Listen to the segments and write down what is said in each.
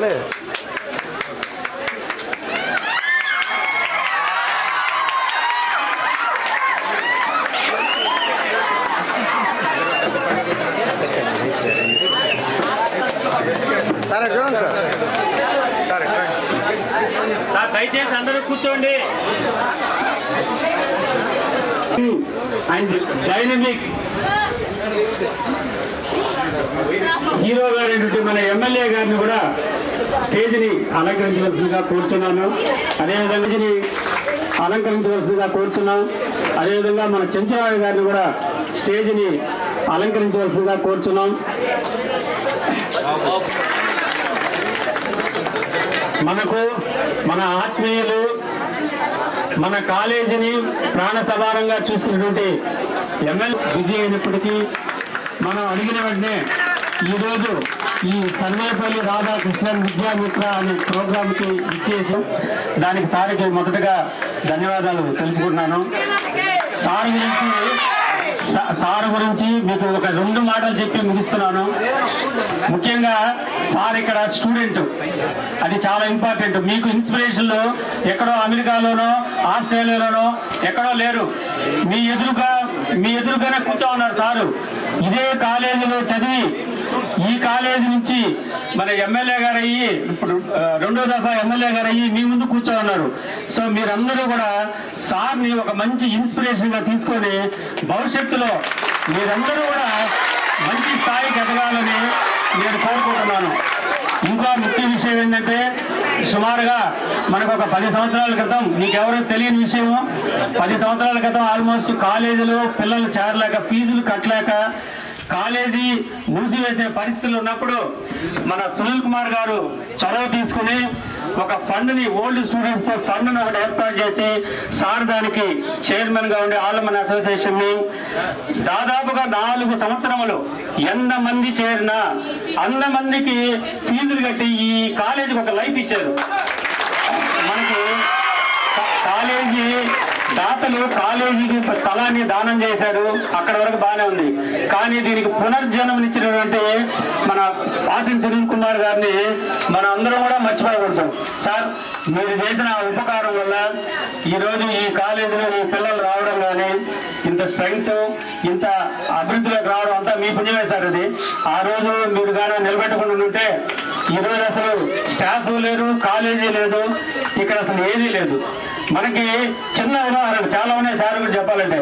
రండి. సరే చూడండి సార్. సార్ దయచేసి అందరూ కూర్చోండి. అండ్ డైనమిక్ హీరో గారు మన ఎమ్మెల్యే గారిని కూడా స్టేజ్ని అలంకరించవలసిందిగా కోరుచున్నాను. అదేవిధంగా అలంకరించవలసిందిగా కోరుచున్నాం. అదేవిధంగా మన చెంచరావు గారిని కూడా స్టేజ్ని అలంకరించవలసిందిగా కోరుచున్నాం. మనకు మన ఆత్మీయులు మన కాలేజీని ప్రాణ సమానంగా చూసుకున్నటువంటి ఎమ్మెల్యే బిజీ అయినప్పటికీ మనం అడిగిన వెంటనే ఈరోజు ఈ సర్వేపల్లి రాధాకృష్ణన్ విద్యామిత్ర అనే ప్రోగ్రాంకి ఇచ్చేసి దానికి సార్కి మొదటగా ధన్యవాదాలు తెలుపుకుంటున్నాను. సార్ గురించి మీకు ఒక 2 మాటలు చెప్పి ముగిస్తున్నాను. ముఖ్యంగా సార్ ఇక్కడ స్టూడెంట్, అది చాలా ఇంపార్టెంట్. మీకు ఇన్స్పిరేషన్లు ఎక్కడో అమెరికాలోనో ఆస్ట్రేలియాలోనో ఎక్కడో లేరు, మీ ఎదురుగానే కూర్చో ఉన్నారు సారు. ఇదే కాలేజీలో చదివి ఈ కాలేజీ నుంచి మన ఎమ్మెల్యే గారు అయ్యి ఇప్పుడు 2వ దఫా ఎమ్మెల్యే గారు అయ్యి మీ ముందు కూర్చో ఉన్నారు. సో మీరందరూ కూడా సార్ని ఒక మంచి ఇన్స్పిరేషన్ గా తీసుకొని భవిష్యత్తులో మీరందరూ కూడా మంచి స్థాయికి ఎదగాలని నేను కోరుకుంటున్నాను. ఇంకా ముఖ్య విషయం ఏంటంటే సుమారుగా మనకు ఒక 10 సంవత్సరాల క్రితం, మీకెవరో తెలియని విషయం, 10 సంవత్సరాల క్రితం ఆల్మోస్ట్ కాలేజీలో పిల్లలు చేరలేక ఫీజులు కట్టలేక కాలేజీ మూసివేసే పరిస్థితులు ఉన్నప్పుడు మన సునీల్ కుమార్ గారు చొరవ తీసుకుని ఒక ఫండ్ని, ఓల్డ్ స్టూడెంట్స్ ఫండ్ని ఒకటి ఏర్పాటు చేసి సార్ దానికి చైర్మన్ గా ఉండే ఆల్మన్ అసోసియేషన్ ని దాదాపుగా 4 సంవత్సరములు ఎంతమంది చేరినా అంతమందికి ఫీజులు కట్టి ఈ కాలేజీకి ఒక లైఫ్ ఇచ్చారు. మనకి కాలేజీ దాతలు కాలేజీకి స్థలాన్ని దానం చేశారు, అక్కడ వరకు బాగానే ఉంది. కానీ దీనికి పునర్జన్మనిచ్చినటువంటి మన ఆసిన్ సునీల్ కుమార్ గారిని మనం అందరం కూడా మర్చిపోకూడదు. సార్, మీరు చేసిన ఉపకారం వల్ల ఈరోజు ఈ కాలేజీలో ఈ పిల్లలు రావడం కానీ, ఇంత స్ట్రెంగ్త్, ఇంత అభివృద్ధిలోకి రావడం అంతా మీ పుణ్యమే సార్. అది ఆ రోజు మీరు కానీ నిలబెట్టకుండా ఉంటే ఈరోజు అసలు స్టాఫ్ లేరు, కాలేజీ లేదు, ఇక్కడ అసలు ఏదీ లేదు. మనకి చిన్న ఉదాహరణ చాలా ఉన్నాయి సార్ కూడా చెప్పాలంటే.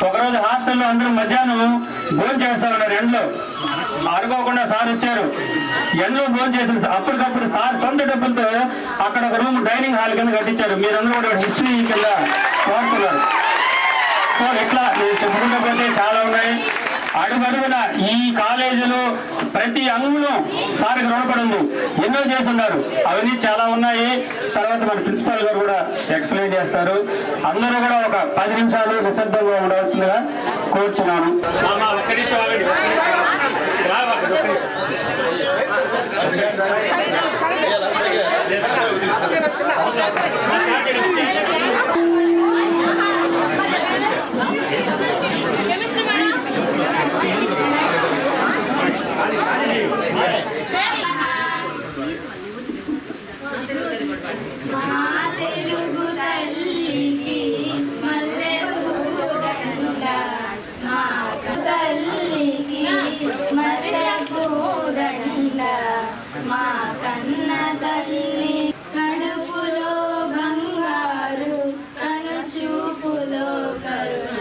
ఒకరోజు హాస్టల్లో అందరూ మధ్యాహ్నం భోజనం చేస్తా ఉన్నారు ఎండలో. అనుకోకుండా సార్ వచ్చారు, ఎండలో భోజనం చేసిన అప్పటికప్పుడు సార్ సొంత డబ్బులతో అక్కడ ఒక రూమ్ డైనింగ్ హాల్ కింద కట్టించారు. మీరందరూ కూడా హిస్టరీ కింద కోరుతున్నారు. సో ఇట్లా నేను చెప్పుకుంటూ పోతే చాలా ఉన్నాయి. అడుగడుగున ఈ కాలేజీలో ప్రతి అంగుళం సార్కి రుణపడి ఉంది. ఎన్నో చేస్తున్నారు, అవన్నీ చాలా ఉన్నాయి. తర్వాత మన ప్రిన్సిపాల్ గారు కూడా ఎక్స్ప్లెయిన్ చేస్తారు. అందరూ కూడా ఒక 10 నిమిషాలు నిశ్శబ్దంగా ఉండవలసిందిగా కోరుచున్నాను. మా కన్న తల్లి కడుపులో బంగారు, కను చూపులో కరుణ,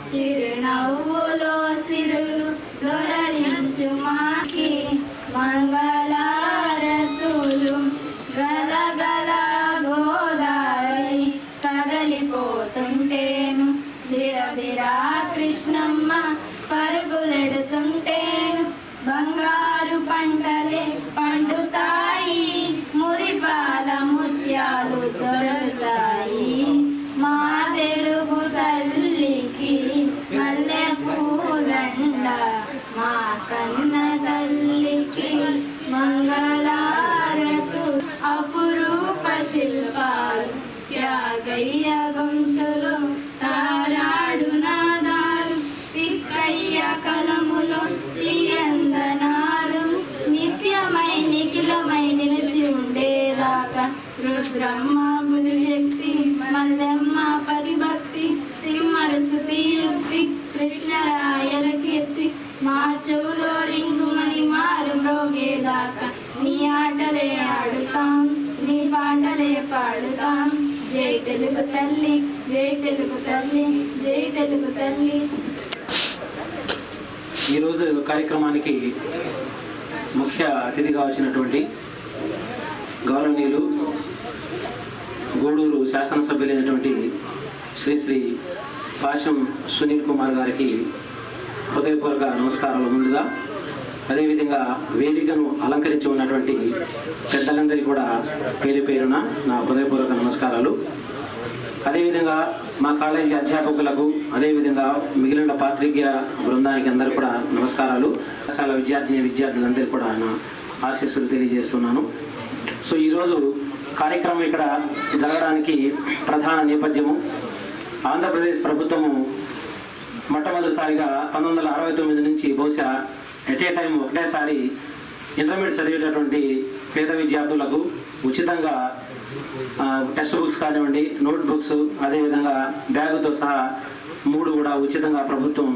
చిరునవ్వులో సిరులు దొరలించు మాకి మంగళారతులు. గలగల గోదావరి కదలిపోతుంటేను, బిరబిరా కృష్ణమ్మ పరుగులెడుతుంటేను, బంగారు పంటలే పండుతాయి, మురిపాల ముత్యాలు దొరుకుతాయి. మా తెలుగు తల్లికి మల్లె పూదండ, మా కన్న తల్లికి మంగళారతు. అపురూప శిల్పాలు త్యాగయ్య గొంతులు, తారాడు నాదాలు తిక్కయ్య కలములు, తీయందనాలు నిత్యమై నిఖిలమైన రుద్రమ్మ భుజశక్తి మల్లెమ్మ పతిభక్తి తిమ్మరసుతి యుక్తి కృష్ణరాయల కీర్తి మా చెవులో రింగుమని మారు మ్రోగేదాకా నీ ఆటలే ఆడుతాం నీ పాటలే పాడుతాం జై తెలుగు తల్లి జై తెలుగు తల్లి జై తెలుగు తల్లి. ఈరోజు కార్యక్రమానికి ముఖ్య అతిథిగా వచ్చినటువంటి గౌరవనీయులు గూడూరు శాసనసభ్యులైనటువంటి శ్రీ పాశం సునీల్ కుమార్ గారికి హృదయపూర్వక నమస్కారాలు. ముందుగా అదేవిధంగా వేదికను అలంకరించి ఉన్నటువంటి పెద్దలందరికీ కూడా పేరు పేరున నా హృదయపూర్వక నమస్కారాలు. అదేవిధంగా మా కాలేజీ అధ్యాపకులకు అదేవిధంగా మిగిలిన పాత్రికేయ బృందానికి అందరూ కూడా నమస్కారాలు. చాలా విద్యార్థులందరికీ కూడా నా ఆశీస్సులు తెలియజేస్తున్నాను. సో ఈరోజు కార్యక్రమం ఇక్కడ జరగడానికి ప్రధాన నేపథ్యము ఆంధ్రప్రదేశ్ ప్రభుత్వము మొట్టమొదటిసారిగా 1969 నుంచి బహుశా ఎట్ ఏ టైం ఒకటేసారి ఇంటర్మీడియట్ చదివేటటువంటి పేద విద్యార్థులకు ఉచితంగా టెక్స్ట్ బుక్స్ కానివ్వండి, నోట్ బుక్స్, అదేవిధంగా బ్యాగుతో సహా 3 కూడా ఉచితంగా ప్రభుత్వం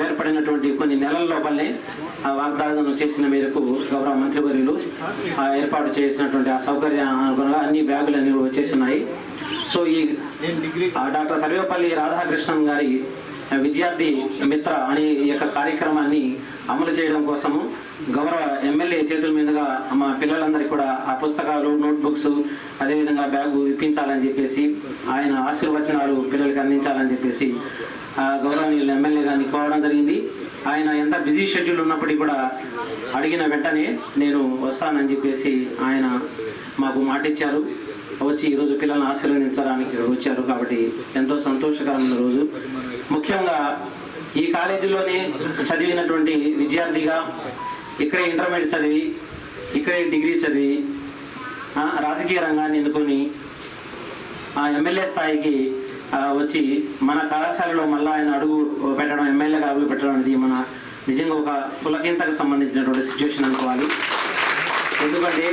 ఏర్పడినటువంటి కొన్ని నెలల లోపలనే ఆ వాగ్దానం చేసిన మేరకు గౌరవ మంత్రివర్యులు ఏర్పాటు చేసినటువంటి ఆ సౌకర్యానుగుణంగా అన్ని బ్యాగులు అన్ని వచ్చేస్తున్నాయి. సో ఈ డాక్టర్ సర్వేపల్లి రాధాకృష్ణన్ గారి విద్యార్థి మిత్ర అనే ఈ యొక్క కార్యక్రమాన్ని అమలు చేయడం కోసము గౌరవ ఎమ్మెల్యే చేతుల మీదుగా మా పిల్లలందరికీ కూడా ఆ పుస్తకాలు, నోట్ బుక్స్, అదేవిధంగా బ్యాగు ఇప్పించాలని చెప్పేసి ఆయన ఆశీర్వచనాలు పిల్లలకి అందించాలని చెప్పేసి గౌరవనీయులు ఎమ్మెల్యే గారిని కోరడం జరిగింది. ఆయన ఎంత బిజీ షెడ్యూల్ ఉన్నప్పటికీ కూడా అడిగిన వెంటనే నేను వస్తానని చెప్పేసి ఆయన మాకు మాట ఇచ్చారు. వచ్చి ఈరోజు పిల్లల్ని ఆశీర్వదించడానికి వచ్చారు. కాబట్టి ఎంతో సంతోషకరమైన రోజు. ముఖ్యంగా ఈ కాలేజీలోనే చదివినటువంటి విద్యార్థిగా ఇక్కడే ఇంటర్మీడియట్ చదివి ఇక్కడే డిగ్రీ చదివి రాజకీయ రంగాన్ని ఎన్నుకొని ఎమ్మెల్యే స్థాయికి వచ్చి మన కళాశాలలో మళ్ళీ ఆయన అడుగు పెట్టడం, ఎమ్మెల్యేగా అడుగు పెట్టడం అనేది మన నిజంగా ఒక పులకింతకు సంబంధించినటువంటి సిచ్యువేషన్ అనుకోవాలి. ఎందుకంటే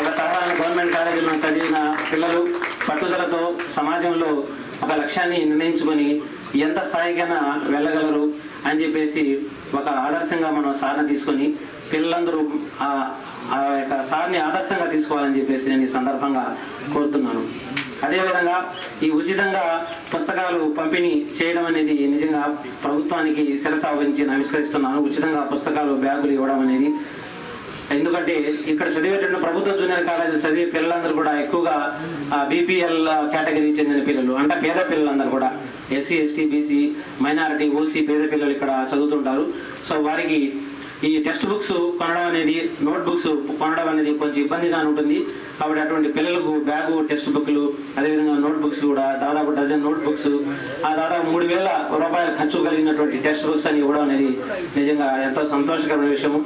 ఒక సాధారణ గవర్నమెంట్ కాలేజీలో చదివిన పిల్లలు పట్టుదలతో సమాజంలో ఒక లక్ష్యాన్ని నిర్ణయించుకొని ఎంత స్థాయికైనా వెళ్ళగలరు అని చెప్పేసి ఒక ఆదర్శంగా మనం సార్ని తీసుకొని పిల్లలందరూ ఆ యొక్క సార్ని ఆదర్శంగా తీసుకోవాలని చెప్పేసి నేను ఈ సందర్భంగా కోరుతున్నాను. అదేవిధంగా ఈ ఉచితంగా పుస్తకాలు పంపిణీ చేయడం అనేది నిజంగా ప్రభుత్వానికి శిరస వహించి నమస్కరిస్తున్నాను. ఉచితంగా పుస్తకాలు, బ్యాగులు ఇవ్వడం అనేది, ఎందుకంటే ఇక్కడ చదివేటువంటి ప్రభుత్వ జూనియర్ కాలేజీలు చదివే పిల్లలందరూ కూడా ఎక్కువగా బీపీఎల్ కేటగిరీకి చెందిన పిల్లలు, అంటే పేద పిల్లలందరూ కూడా SC, ST, BC, minority, OC పేద పిల్లలు ఇక్కడ చదువుతుంటారు. సో వారికి ఈ టెక్స్ట్ బుక్స్ కొనడం అనేది, నోట్ బుక్స్ కొనడం అనేది కొంచెం ఇబ్బందిగా ఉంటుంది. కాబట్టి అటువంటి పిల్లలకు బ్యాగు, టెక్స్ట్ బుక్లు, అదేవిధంగా నోట్ బుక్స్ కూడా దాదాపు డజన్ నోట్ బుక్స్, దాదాపు 3,000 రూపాయలు ఖర్చు కలిగినటువంటి టెక్స్ట్ బుక్స్ అని ఇవ్వడం అనేది నిజంగా ఎంతో సంతోషకరమైన విషయము.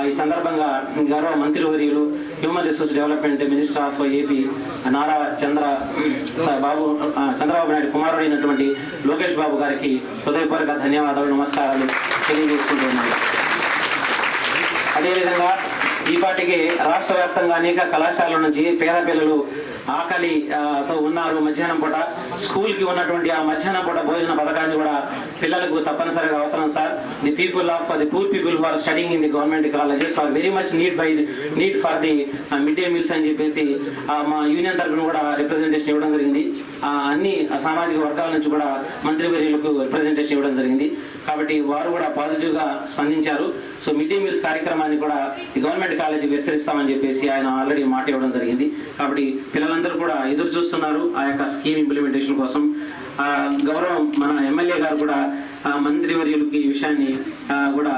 ఈ సందర్భంగా గౌరవ మంత్రివర్యులు, human resource development minister of AP Nara Chandrababu Naidu కుమారుడు అయినటువంటి లోకేష్ బాబు గారికి హృదయపూర్వక ధన్యవాదాలు, నమస్కారాలు తెలియజేసుకుంటున్నాను. అదేవిధంగా ఈ పాటికి రాష్ట్ర వ్యాప్తంగా అనేక కళాశాలల నుంచి పేద పిల్లలు ఆకలితో ఉన్నారు. మధ్యాహ్నం పూట స్కూల్కి ఉన్నటువంటి ఆ మధ్యాహ్నం పూట భోజన పథకాన్ని కూడా పిల్లలకు తప్పనిసరిగా అవసరం sir. The poor people who are studying in the government colleges are very much need for the mid day meals అని చెప్పేసి మా యూనియన్ తరఫున కూడా రిప్రజెంటేషన్ ఇవ్వడం జరిగింది. అన్ని సామాజిక వర్గాల నుంచి కూడా మంత్రివర్యులకు రిప్రజెంటేషన్ ఇవ్వడం జరిగింది. కాబట్టి వారు కూడా పాజిటివ్గా స్పందించారు. సో మిడ్ డే మీల్స్ కార్యక్రమాన్ని కూడా ఈ గవర్నమెంట్ కాలేజీకి విస్తరిస్తామని చెప్పేసి ఆయన ఆల్రెడీ మాట ఇవ్వడం జరిగింది. కాబట్టి పిల్లలందరూ కూడా ఎదురు చూస్తున్నారు ఆ యొక్క స్కీమ్ ఇంప్లిమెంటేషన్ కోసం. గౌరవం మన ఎమ్మెల్యే గారు కూడా మంత్రివర్యులకి ఈ విషయాన్ని కూడా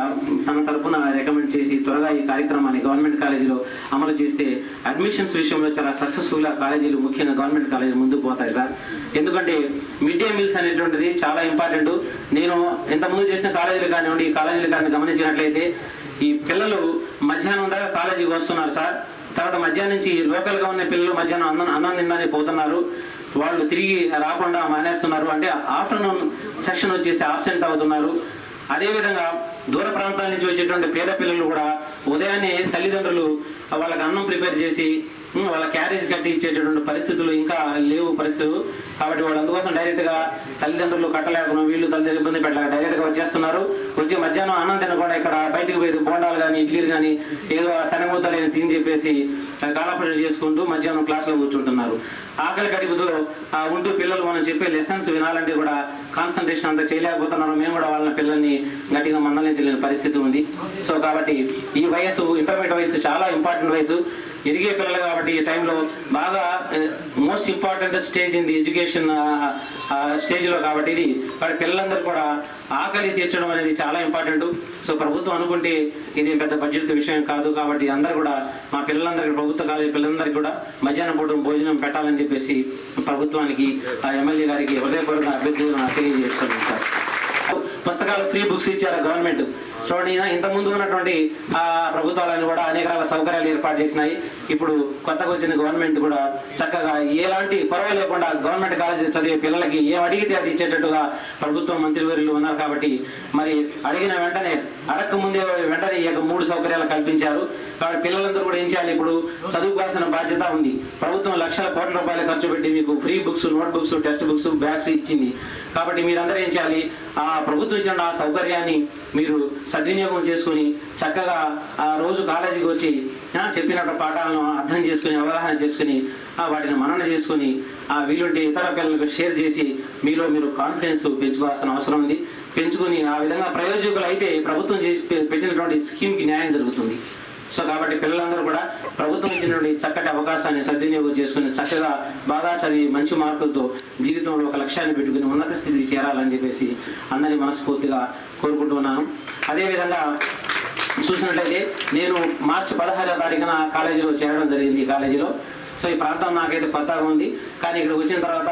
తన తరఫున రికమెండ్ చేసి త్వరగా ఈ కార్యక్రమాన్ని గవర్నమెంట్ కాలేజీలో అమలు చేస్తే అడ్మిషన్స్ విషయంలో చాలా సక్సెస్ఫుల్గా కాలేజీలు, ముఖ్యంగా గవర్నమెంట్ కాలేజీలు ముందుకు పోతాయి సార్. ఎందుకంటే మిడ్ డే మీల్స్ అనేటువంటిది చాలా ఇంపార్టెంట్. నేను ఇంతకుముందు చేసిన కాలేజీలు కానివ్వండి, ఈ కాలేజీలు కానీ గమనించినట్లయితే ఈ పిల్లలు మధ్యాహ్నం దాకా కాలేజీకి వస్తున్నారు సార్. తర్వాత మధ్యాహ్నం నుంచి లోకల్గా ఉన్న పిల్లలు మధ్యాహ్నం అన్నం తినడానికి పోతున్నారు. వాళ్ళు తిరిగి రాకుండా మానేస్తున్నారు. అంటే ఆఫ్టర్నూన్ సెక్షన్ వచ్చేసి ఆబ్సెంట్ అవుతున్నారు. అదేవిధంగా దూర ప్రాంతాల నుంచి వచ్చేటువంటి పేద పిల్లలు కూడా ఉదయాన్నే తల్లిదండ్రులు వాళ్ళకి అన్నం ప్రిపేర్ చేసి వాళ్ళ క్యారేజ్ కట్టి ఇచ్చేటటువంటి పరిస్థితులు ఇంకా లేవు పరిస్థితులు. కాబట్టి వాళ్ళు అందుకోసం డైరెక్ట్గా తల్లిదండ్రులు కట్టలేకుండా వీళ్ళు తల్లిదండ్రులు ఇబ్బంది పెట్టలేక డైరెక్ట్గా వచ్చేస్తున్నారు. వచ్చి మధ్యాహ్నం అన్నం తినకుండా ఇక్కడ బయటకు పోయి బోండాలు కానీ ఇడ్లీలు కానీ ఏదో శనగముద్దలేని తిని చెప్పేసి కాలపడి చేసుకుంటూ మధ్యాహ్నం క్లాస్లో కూర్చుంటున్నారు. ఆకలి కడుపుతో ఉంటూ పిల్లలు మనం చెప్పే లెసన్స్ వినాలంటే కూడా కాన్సన్ట్రేషన్ అంతా చేయలేకపోతున్నారు. మేము కూడా వాళ్ళ పిల్లల్ని గట్టిగా మందలించలేని పరిస్థితి ఉంది. సో కాబట్టి ఈ వయసు ఇంటర్మీడియట్ వయసు చాలా ఇంపార్టెంట్ వయసు. ఎదిగే పిల్లలు కాబట్టి ఈ టైంలో బాగా most important stage in the education స్టేజ్లో కాబట్టి ఇది వాడి పిల్లలందరూ కూడా ఆకలి తీర్చడం అనేది చాలా ఇంపార్టెంట్. సో ప్రభుత్వం అనుకుంటే ఇది పెద్ద బడ్జెట్ విషయం కాదు. కాబట్టి అందరూ కూడా మా పిల్లలందరికీ ప్రభుత్వ కాలేజీ పిల్లలందరికీ కూడా మధ్యాహ్నం పూట భోజనం పెట్టాలని చెప్పేసి ప్రభుత్వానికి ఎమ్మెల్యే గారికి హృదయపూర్వక అభ్యర్థులను తెలియజేస్తున్నాం సార్. పుస్తకాలు ఫ్రీ బుక్స్ ఇచ్చారు గవర్నమెంట్. చూడండి, ఇంత ముందు ఉన్నటువంటి ప్రభుత్వాలను కూడా అనేక రకాల సౌకర్యాలు ఏర్పాటు చేసినాయి. ఇప్పుడు కొత్తగా వచ్చిన గవర్నమెంట్ కూడా చక్కగా ఎలాంటి కొరవ లేకుండా గవర్నమెంట్ కాలేజీ చదివే పిల్లలకి ఏం అడిగితే అది ఇచ్చేటట్టుగా ప్రభుత్వం మంత్రివర్యులు ఉన్నారు. కాబట్టి మరి అడిగిన వెంటనే అడగక ముందే వెంటనే ఈ యొక్క 3 సౌకర్యాలు కల్పించారు. కాబట్టి పిల్లలందరూ కూడా ఏం చేయాలి, ఇప్పుడు చదువుకోవాల్సిన బాధ్యత ఉంది. ప్రభుత్వం లక్షల కోట్ల రూపాయలు ఖర్చు పెట్టి మీకు free books, note books, text books, bags ఇచ్చింది. కాబట్టి మీరందరూ ఏం చేయాలి, ఆ ప్రభుత్వం ఇచ్చిన ఆ సౌకర్యాన్ని మీరు సద్వినియోగం చేసుకుని చక్కగా ఆ రోజు కాలేజీకి వచ్చి చెప్పినట్టు పాఠాలను అర్థం చేసుకుని అవగాహన చేసుకుని వాటిని మనన చేసుకుని వీలుంటే ఇతర పిల్లలకు షేర్ చేసి మీలో మీరు కాన్ఫిడెన్స్ పెంచుకోవాల్సిన అవసరం ఉంది. పెంచుకుని ఆ విధంగా ప్రయోజకులు అయితే ప్రభుత్వం చేసి పెట్టినటువంటి స్కీమ్కి న్యాయం జరుగుతుంది. సో కాబట్టి పిల్లలందరూ కూడా ప్రభుత్వం ఇచ్చినటువంటి చక్కటి అవకాశాన్ని సద్వినియోగం చేసుకుని చక్కగా బాగా చదివి మంచి మార్కులతో జీవితంలో ఒక లక్ష్యాన్ని పెట్టుకుని ఉన్నత స్థితికి చేరాలని చెప్పేసి అందరినీ మనస్ఫూర్తిగా కోరుకుంటున్నాను. అదేవిధంగా చూసినట్లయితే నేను మార్చి 16వ తారీఖున కాలేజీలో చేరడం జరిగింది. ఈ కాలేజీలో సో ఈ ప్రాంతం నాకైతే కొత్తగా ఉంది. కానీ ఇక్కడ వచ్చిన తర్వాత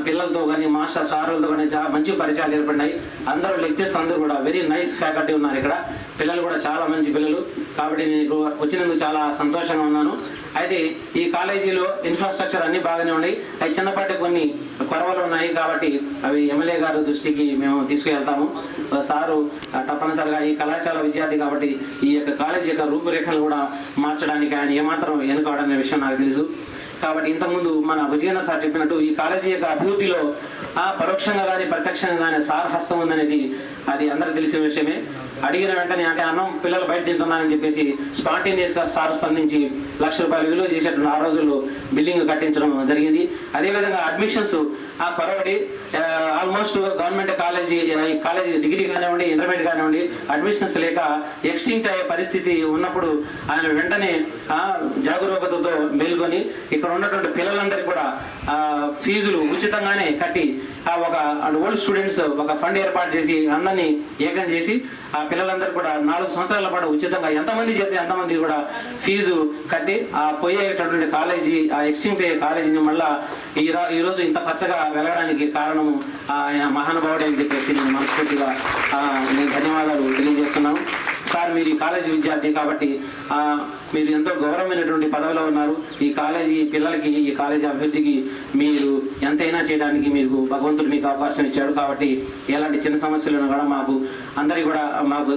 పిల్లలతో కానీ మాస్టర్ సారులతో కానీ చాలా మంచి పరిచయాలు ఏర్పడినాయి. అందరూ లెక్చర్స్ అందరూ కూడా వెరీ నైస్ ఫ్యాకల్టీ ఉన్నారు. ఇక్కడ పిల్లలు కూడా చాలా మంచి పిల్లలు. కాబట్టి నేను వచ్చినందుకు చాలా సంతోషంగా ఉన్నాను. అయితే ఈ కాలేజీలో ఇన్ఫ్రాస్ట్రక్చర్ అన్ని బాగానే ఉన్నాయి. అవి చిన్నపాటి కొన్ని కొరవలు ఉన్నాయి. కాబట్టి అవి ఎమ్మెల్యే గారి దృష్టికి మేము తీసుకువెళ్తాము. సారు తప్పనిసరిగా ఈ కళాశాల విద్యార్థి కాబట్టి ఈ యొక్క కాలేజీ యొక్క రూపురేఖలు కూడా మార్చడానికి ఆయన ఏమాత్రం వెనుకాడనే విషయం నాకు తెలుసు. కాబట్టి ఇంతకుముందు మన విజయేంద్ర సార్ చెప్పినట్టు ఈ కాలేజీ యొక్క అభివృద్ధిలో పరోక్షంగా కానీ ప్రత్యక్షంగా కానీ సార్ హస్తం ఉందనేది అది అందరికీ తెలిసిన విషయమే. అడిగిన వెంటనే అంటే అన్నం పిల్లలు బయట తింటున్నారని చెప్పేసి స్పాంటేనియస్గా సార్ స్పందించి ₹1,00,000 విలువ చేసేటువంటి ఆ రోజుల్లో బిల్డింగ్ కట్టించడం జరిగింది. అదేవిధంగా అడ్మిషన్స్ కొరవడి ఆల్మోస్ట్ గవర్నమెంట్ కాలేజీ డిగ్రీ కానివ్వండి, ఇంటర్మీడియట్ కానివ్వండి అడ్మిషన్స్ లేక ఎక్స్టింక్ట్ అయ్యే పరిస్థితి ఉన్నప్పుడు ఆయన వెంటనే జాగరూకతతో మేల్కొని ఇక్కడ ఉన్నటువంటి పిల్లలందరికీ కూడా ఫీజులు ఉచితంగానే కట్టి ఒక ఓల్డ్ స్టూడెంట్స్ ఒక ఫండ్ ఏర్పాటు చేసి అందరినీ ఏకం చేసి ఆ పిల్లలందరూ కూడా 4 సంవత్సరాల పాటు ఉచితంగా ఎంతమంది చేస్తే ఎంతమంది కూడా ఫీజు కట్టి ఆ పోయేటటువంటి కాలేజీ ఆ ఎక్స్టింక్ట్ అయ్యే కాలేజీని మళ్ళా ఈరోజు ఇంత పచ్చగా వెలగడానికి కారణము ఆయన మహానుభావుడు అని చెప్పేసి నేను మనస్ఫూర్తిగా నేను ధన్యవాదాలు తెలియజేస్తున్నాను. సార్ మీరు ఈ కాలేజీ విద్యార్థి కాబట్టి మీరు ఎంతో గౌరవమైనటువంటి పదవిలో ఉన్నారు. ఈ కాలేజీ పిల్లలకి ఈ కాలేజీ అభివృద్ధికి మీరు ఎంతైనా చేయడానికి మీకు భగవంతుడు మీకు అవకాశం ఇచ్చాడు. కాబట్టి ఎలాంటి చిన్న సమస్యలు కూడా అందరికీ కూడా మాకు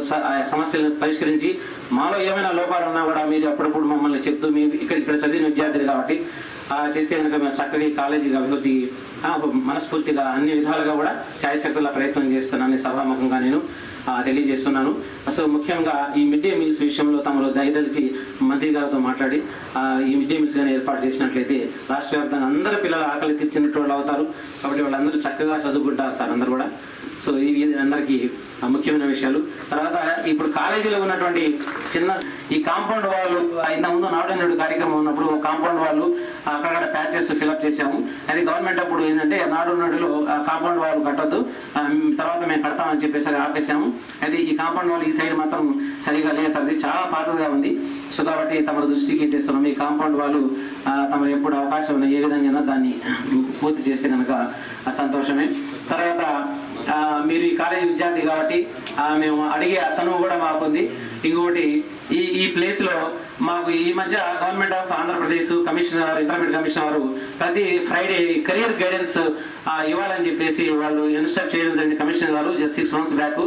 సమస్యలను పరిష్కరించి మాలో ఏమైనా లోపాలు ఉన్నా కూడా మీరు అప్పుడప్పుడు మమ్మల్ని చెప్తూ మీరు ఇక్కడ చదివిన విద్యార్థులు కాబట్టి చేస్తే కనుక మేము చక్కగా కాలేజీ అభివృద్ధి మనస్ఫూర్తిగా అన్ని విధాలుగా కూడా శాయశక్తుల ప్రయత్నం చేస్తున్నానని సభాముఖంగా నేను తెలియజేస్తున్నాను. అసలు ముఖ్యంగా ఈ మిడ్ డే మీల్స్ విషయంలో తమరు దయదలిచి మంత్రి గారితో మాట్లాడి ఈ మిడ్ డే మీల్స్ కానీ ఏర్పాటు చేసినట్లయితే రాష్ట్ర వ్యాప్తంగా అందరూ పిల్లలు ఆకలి తీర్చినట్టు వాళ్ళు అవుతారు. కాబట్టి వాళ్ళందరూ చక్కగా చదువుకుంటారు సార్ అందరూ కూడా. సో ఇవి అందరికీ ముఖ్యమైన విషయాలు. తర్వాత ఇప్పుడు కాలేజీలో ఉన్నటువంటి చిన్న ఈ కాంపౌండ్ వాళ్ళు ఇంతకుముందు నాడు కార్యక్రమం ఉన్నప్పుడు కాంపౌండ్ వాళ్ళు అక్కడక్కడ ప్యాచెస్ ఫిల్అప్ చేసాము. అది గవర్నమెంట్ అప్పుడు ఏంటంటే నాడులో కాంపౌండ్ వాళ్ళు కట్టొద్దు తర్వాత మేము కడతామని చెప్పేసరి ఆపేసాము. అది ఈ కాంపౌండ్ వాళ్ళు ఈ సైడ్ మాత్రం సరిగా లేదు సార్, అది చాలా పాతగా ఉంది. సో కాబట్టి తమ దృష్టికి తెస్తున్నాం. ఈ కాంపౌండ్ వాళ్ళు తమరు ఎప్పుడు అవకాశం ఉన్న ఏ విధంగా దాన్ని పూర్తి చేస్తే కనుక సంతోషమే. తర్వాత మీరు ఈ కాలేజీ విద్యార్థి కాబట్టి మేము అడిగే చనువు కూడా మాకుంది. ఇంకొకటి ఈ ప్లేస్ లో మాకు ఈ మధ్య government of Andhra Pradesh commissioner intermediate commissioner ప్రతి ఫ్రైడే కెరియర్ గైడెన్స్ ఇవ్వాలని చెప్పేసి వాళ్ళు ఇన్స్ట్రక్ట్ చేయడం జరిగింది కమిషనర్ గారు జస్ట్ 6 months బ్యాక్.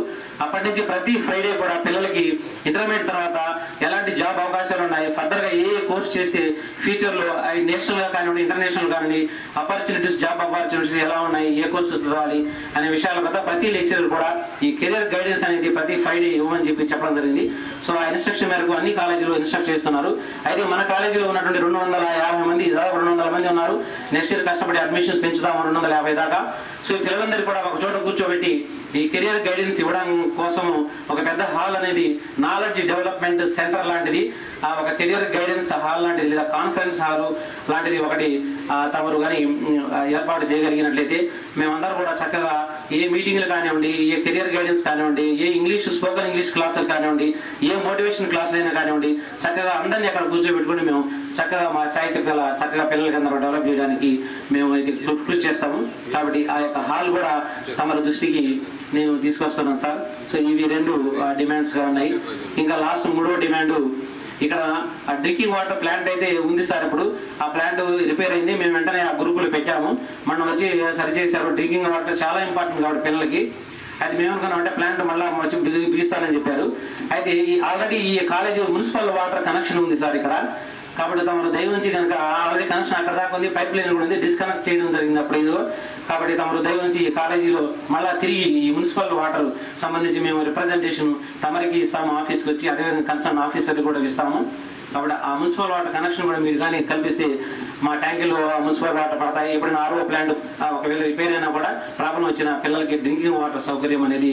అప్పటి నుంచి ప్రతి ఫ్రైడే కూడా పిల్లలకి ఇంటర్మీడియట్ తర్వాత ఎలాంటి జాబ్ అవకాశాలు ఉన్నాయి, ఫర్దర్గా ఏ కోర్స్ చేస్తే ఫ్యూచర్లో అవి నేషనల్గా కానివ్వండి, ఇంటర్నేషనల్ కానివ్వండి, ఆపర్చునిటీస్, జాబ్ ఆపర్చునిటీస్ ఎలా ఉన్నాయి, ఏ కోర్సెస్ చదవాలి అనే విషయాల మీద ప్రతి లెక్చరర్ కూడా ఈ కెరియర్ గైడెన్స్ అనేది ప్రతి ఫ్రైడే ఇవ్వమని చెప్పడం జరిగింది. సో ఆ ఇన్స్ట్రక్షన్ మేరకు అన్ని కాలేజీలు ఇన్స్ట్రక్ట్ చేస్తున్నారు. అయితే మన కాలేజీలో ఉన్నటువంటి 250 మంది, దాదాపు 200 మంది ఉన్నారు. నెక్స్ట్ ఇయర్ కష్టపడి అడ్మిషన్స్ పెంచుతాము 250 దాకా. సో ఈ పిల్లలందరికీ కూడా ఒక చోట కూర్చోబెట్టి ఈ కెరియర్ గైడెన్స్ ఇవ్వడం కోసం ఒక పెద్ద హాల్ అనేది నాలెడ్జ్ డెవలప్మెంట్ సెంటర్ లాంటిది, ఒక కెరియర్ గైడెన్స్ హాల్ లాంటిది లేదా కాన్ఫరెన్స్ హాల్ లాంటిది ఒకటి తమరు కానీ ఏర్పాటు చేయగలిగినట్లయితే మేమందరూ కూడా చక్కగా ఏ మీటింగ్లు కానివ్వండి, ఏ కెరియర్ గైడెన్స్ కానివ్వండి, ఏ స్పోకెన్ ఇంగ్లీష్ క్లాసులు కానివ్వండి, ఏ మోటివేషన్ క్లాసులు అయినా కానివ్వండి, చక్కగా అందరినీ అక్కడ కూర్చోబెట్టుకుని మేము చక్కగా మా స్థాయి చక్కగా పిల్లలకి అందరూ డెవలప్ చేయడానికి మేము ఇది కృషి చేస్తాము. కాబట్టి ఆ యొక్క హాల్ కూడా తమ దృష్టికి నేను తీసుకొస్తున్నాను సార్. సో ఇవి 2 డిమాండ్స్గా ఉన్నాయి. ఇంకా లాస్ట్ 3వ డిమాండ్, ఇక్కడ ఆ డ్రింకింగ్ వాటర్ ప్లాంట్ అయితే ఉంది సార్. ఇప్పుడు ఆ ప్లాంట్ రిపేర్ అయింది, మేము వెంటనే ఆ గ్రూపులు పెట్టాము, మనం వచ్చి సరిచేశారు. డ్రింకింగ్ వాటర్ చాలా ఇంపార్టెంట్ కాబట్టి పిల్లలకి. అయితే మేము అనుకున్నాం అంటే ప్లాంట్ మళ్ళీ వచ్చి బిగిస్తానని చెప్పారు. అయితే ఆల్రెడీ ఈ కాలేజీ మున్సిపల్ వాటర్ కనెక్షన్ ఉంది సార్ ఇక్కడ. కాబట్టి తమరు దయవుంచి కనుక ఆల్రెడీ కనెక్షన్ అక్కడ దాకా ఉంది, పైప్ లైన్ కూడా ఉంది, డిస్కనెక్ట్ చేయడం జరిగింది అప్పుడు ఏదో. కాబట్టి తమరు దయవుంచి ఈ కాలేజీలో మళ్ళీ తిరిగి ఈ మున్సిపల్ వాటర్ సంబంధించి మేము రిప్రజెంటేషన్ తమరికి ఇస్తాము, ఆఫీస్కి వచ్చి, అదేవిధంగా కన్సర్న్ ఆఫీసర్కి కూడా ఇస్తాము. కాబట్టి ఆ మున్సిపల్ వాటర్ కనెక్షన్ కూడా మీరు కానీ కల్పిస్తే మా ట్యాంకులో మున్సిపల్ వాటర్ పడతాయి. ఎప్పుడైనా ఆర్ఓ ప్లాంట్ ఒకవేళ రిపేర్ అయినా కూడా ప్రాబ్లం వచ్చిన పిల్లలకి డ్రింకింగ్ వాటర్ సౌకర్యం అనేది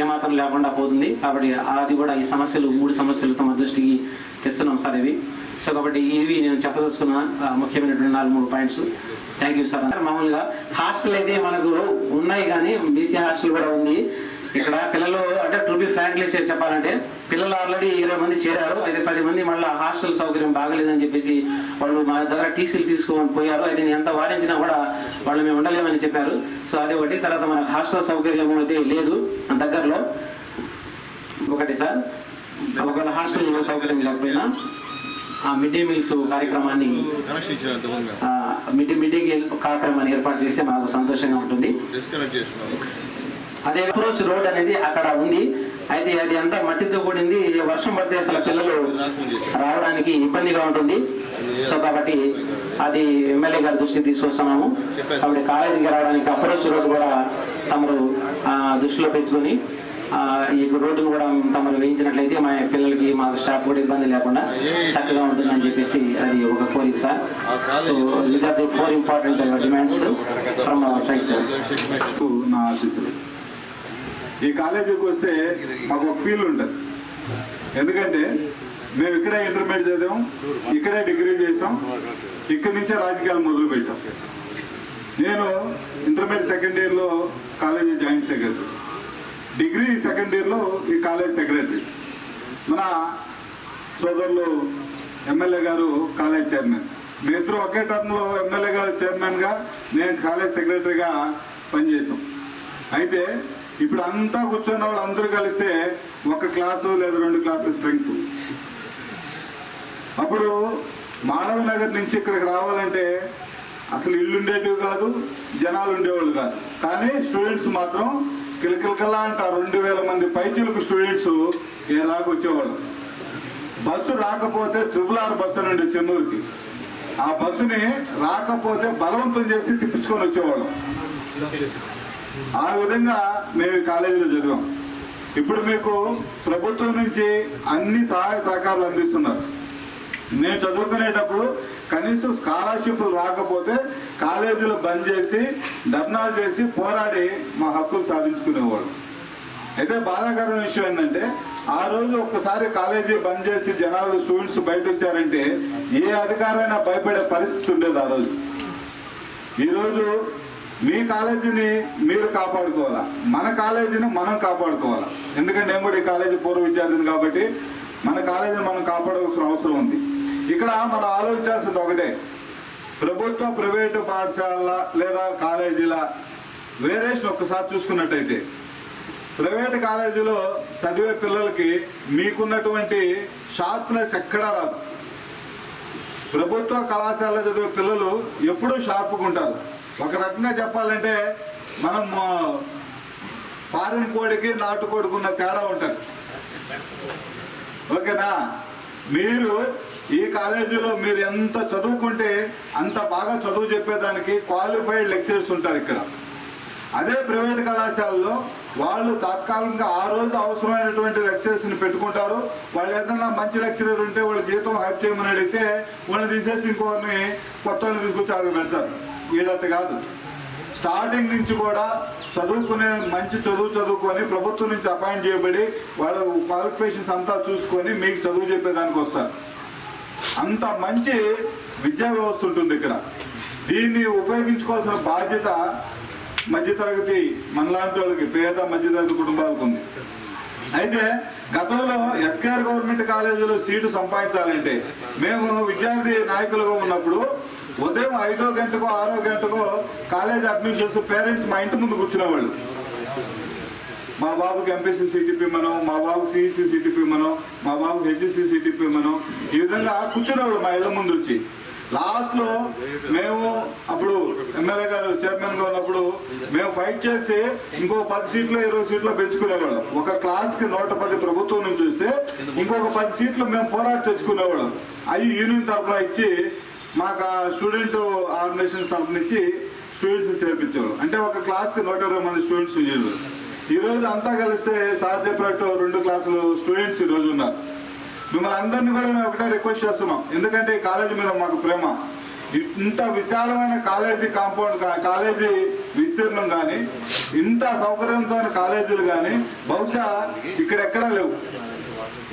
ఏమాత్రం లేకుండా పోతుంది. కాబట్టి అది కూడా ఈ సమస్యలు 3 సమస్యలు తమ దృష్టికి తెస్తున్నాం సార్ ఇవి. సో కాబట్టి ఇవి నేను చెప్పదలుచుకున్న ముఖ్యమైనటువంటి 4-3 పాయింట్స్. Thank you sir. మామూలుగా హాస్టల్ అయితే మనకు ఉన్నాయి, కానీ బీసీ హాస్టల్ కూడా ఉంది ఇక్కడ. పిల్లలు అంటే టు బి ఫ్రాంక్లీ చెప్పాలంటే పిల్లలు ఆల్రెడీ 20 మంది చేరారు. అయితే 10 మంది మళ్ళీ హాస్టల్ సౌకర్యం బాగలేదని చెప్పేసి వాళ్ళు మా దగ్గర టీసీలు తీసుకోమని పోయారు. అయితే నేను ఎంత వారించినా కూడా వాళ్ళు మేము ఉండలేమని చెప్పారు. సో అదే ఒకటి. తర్వాత మనకు హాస్టల్ సౌకర్యం అయితే లేదు దగ్గరలో ఒకటి సార్. ఒకవేళ హాస్టల్ సౌకర్యం లేకపోయినా మిడ్ డే మీల్స్ కార్యక్రమాన్ని మిడ్ డే కార్యక్రమాన్ని ఏర్పాటు చేస్తే మాకు సంతోషంగా ఉంటుంది. అదే అప్రోచ్ రోడ్ అనేది అక్కడ ఉంది. అయితే అది అంతా మట్టితో కూడింది, వర్షం పడితే అసలు పిల్లలు రావడానికి ఇబ్బందిగా ఉంటుంది. సో కాబట్టి అది ఎమ్మెల్యే గారి దృష్టికి తీసుకొస్తున్నాము. కాబట్టి కాలేజీకి రావడానికి అప్రోచ్ రోడ్ కూడా తమరు దృష్టిలో పెట్టుకుని ఈ రోడ్డును కూడా తమరు వేయించినట్లయితే మా పిల్లలకి, మా స్టాఫ్ కూడా ఇబ్బంది లేకుండా చక్కగా ఉంటుందని చెప్పేసి అది ఒక కోరిక sir. So these are the 4 important demands from our side sir. నా ఆఫీసులో ఈ కాలేజీకి వస్తే మాకు ఒక ఫీల్ ఉంటుంది. ఎందుకంటే మేము ఇక్కడే ఇంటర్మీడియట్ చదివాం, ఇక్కడే డిగ్రీ చేసాం, ఇక్కడి నుంచే రాజకీయాలు మొదలు పెట్టాం. నేను ఇంటర్మీడియట్ సెకండ్ ఇయర్లో college joint secretary, degree second ఇయర్లో ఈ కాలేజ్ సెక్రటరీ. మన సోదరులు ఎమ్మెల్యే గారు కాలేజ్ చైర్మన్. మేమిద్దరు ఒకే టర్మ్లో ఎమ్మెల్యే గారు చైర్మన్గా, నేను కాలేజ్ సెక్రటరీగా పనిచేసాం. అయితే ఇప్పుడు అంతా కూర్చున్న వాళ్ళు అందరూ కలిస్తే ఒక క్లాసు లేదా 2 క్లాసు స్ట్రెంగ్త్. అప్పుడు మానవ నగర్ నుంచి ఇక్కడికి రావాలంటే అసలు ఇల్లు ఉండేటివి కాదు, జనాలు ఉండేవాళ్ళు కాదు. కానీ స్టూడెంట్స్ మాత్రం కిలకిలకల్లా అంట 2000 మంది పైచిలకు స్టూడెంట్స్ ఏ దాకా వచ్చేవాళ్ళు. బస్సు రాకపోతే RRR బస్సు నుండి చెన్నూరుకి, ఆ బస్సుని రాకపోతే బలవంతం చేసి తిప్పించుకొని వచ్చేవాళ్ళం. ఆ విధంగా మేము ఈ కాలేజీలో చదివాం. ఇప్పుడు మీకు ప్రభుత్వం నుంచి అన్ని సహాయ సహకారాలు అందిస్తున్నారు. నేను చదువుకునేటప్పుడు కనీసం స్కాలర్షిప్లు రాకపోతే కాలేజీలు బంద్ చేసి ధర్నాలు చేసి పోరాడి మా హక్కులు సాధించుకునేవాళ్ళు. అయితే బాధాకరమైన విషయం ఏంటంటే ఆ రోజు ఒక్కసారి కాలేజీ బంద్ చేసి జనాలు స్టూడెంట్స్ బయట వచ్చారంటే ఏ అధికారైనా భయపడే పరిస్థితి ఉండేది ఆ రోజు. ఈరోజు మీ కాలేజీని మీరు కాపాడుకోవాలా, మన కాలేజీని మనం కాపాడుకోవాలా. ఎందుకంటే నేను కూడా ఈ కాలేజీ పూర్వ విద్యార్థిని కాబట్టి మన కాలేజీని మనం కాపాడాల్సిన అవసరం ఉంది. ఇక్కడ మనం ఆలోచించాల్సింది ఒకటే, ప్రభుత్వ ప్రైవేటు పాఠశాల లేదా కాలేజీల వేరియేషన్ ఒక్కసారి చూసుకున్నట్టయితే ప్రైవేటు కాలేజీలో చదివే పిల్లలకి మీకున్నటువంటి షార్ప్నెస్ ఎక్కడా రాదు. ప్రభుత్వ కళాశాలలో చదివే పిల్లలు ఎప్పుడూ షార్ప్గా ఉంటారు. ఒక రకంగా చెప్పాలంటే మనం ఫారిన్ కోడికి నాటుకోడికి ఉన్న తేడా ఉంటుంది. ఓకేనా? మీరు ఈ కాలేజీలో మీరు ఎంత చదువుకుంటే అంత బాగా చదువు చెప్పేదానికి క్వాలిఫైడ్ లెక్చరర్స్ ఉంటారు ఇక్కడ. అదే ప్రైవేట్ కళాశాలలో వాళ్ళు తాత్కాలికంగా ఆ రోజు అవసరమైనటువంటి లెక్చరర్స్ని పెట్టుకుంటారు. వాళ్ళు ఏదైనా మంచి లెక్చరర్ ఉంటే వాళ్ళ జీతం హైప్ చేయమని అడిగితే వాళ్ళని తీసేసి ఇంకోరిని కొత్త వాళ్ళని తీసుకొచ్చి అడిగి పెడతారు. వీడట్టు కాదు. స్టార్టింగ్ నుంచి కూడా చదువుకునే మంచి చదువుకొని ప్రభుత్వం నుంచి అపాయింట్ చేయబడి వాళ్ళ క్వాలిఫికేషన్స్ అంతా చూసుకొని మీకు చదువు చెప్పేదానికి వస్తారు. అంత మంచి విద్యా వ్యవస్థ ఉంటుంది ఇక్కడ. దీన్ని ఉపయోగించుకోవాల్సిన బాధ్యత మధ్యతరగతి మనలాంటి వాళ్ళకి, పేద మధ్యతరగతి కుటుంబాలకు ఉంది. అయితే గతంలో ఎస్కేఆర్ గవర్నమెంట్ కాలేజీలో సీటు సంపాదించాలంటే మేము విద్యార్థి నాయకులుగా ఉన్నప్పుడు ఉదయం 5 గంటకో 6 గంటకో కాలేజ్ అడ్మిషన్స్ పేరెంట్స్ మా ఇంటి ముందు కూర్చునేవాళ్ళు. మా బాబుకి ఎంపీసీ సిటిపి మనం, మా బాబుకి సిఈసి సిటిపి మనం, మా బాబుకి హెచ్ఈసి సిటిపి మనం, ఈ విధంగా కూర్చునేవాళ్ళు మా ఇళ్ళ ముందు వచ్చి. లాస్ట్లో మేము అప్పుడు ఎమ్మెల్యే గారు చైర్మన్గా ఉన్నప్పుడు మేము ఫైట్ చేసి ఇంకో 10 సీట్లు 20 సీట్లు పెంచుకునేవాళ్ళం. ఒక క్లాస్కి 110 ప్రభుత్వం నుంచి వస్తే ఇంకొక 10 సీట్లు మేము పోరాడి తెచ్చుకునేవాళ్ళం. అవి యూనియన్ తరఫున ఇచ్చి మాకు స్టూడెంట్ ఆర్గనైజేషన్స్ తరఫున ఇచ్చి స్టూడెంట్స్ చేర్పించేవాళ్ళం. అంటే ఒక క్లాస్కి 120 మంది స్టూడెంట్స్ ఉండేవాళ్ళు. ఈరోజు అంతా కలిస్తే సార్ చెప్పినట్టు 2 క్లాసులు స్టూడెంట్స్ ఈరోజు ఉన్నారు. మిమ్మల్ని అందరినీ కూడా మేము ఒకటే రిక్వెస్ట్ చేస్తున్నాం. ఎందుకంటే ఈ కాలేజీ మీద మాకు ప్రేమ. ఇంత విశాలమైన కాలేజీ కాంపౌండ్, కాలేజీ విస్తీర్ణం కానీ, ఇంత సౌకర్యంతో కాలేజీలు కానీ బహుశా ఇక్కడెక్కడా లేవు.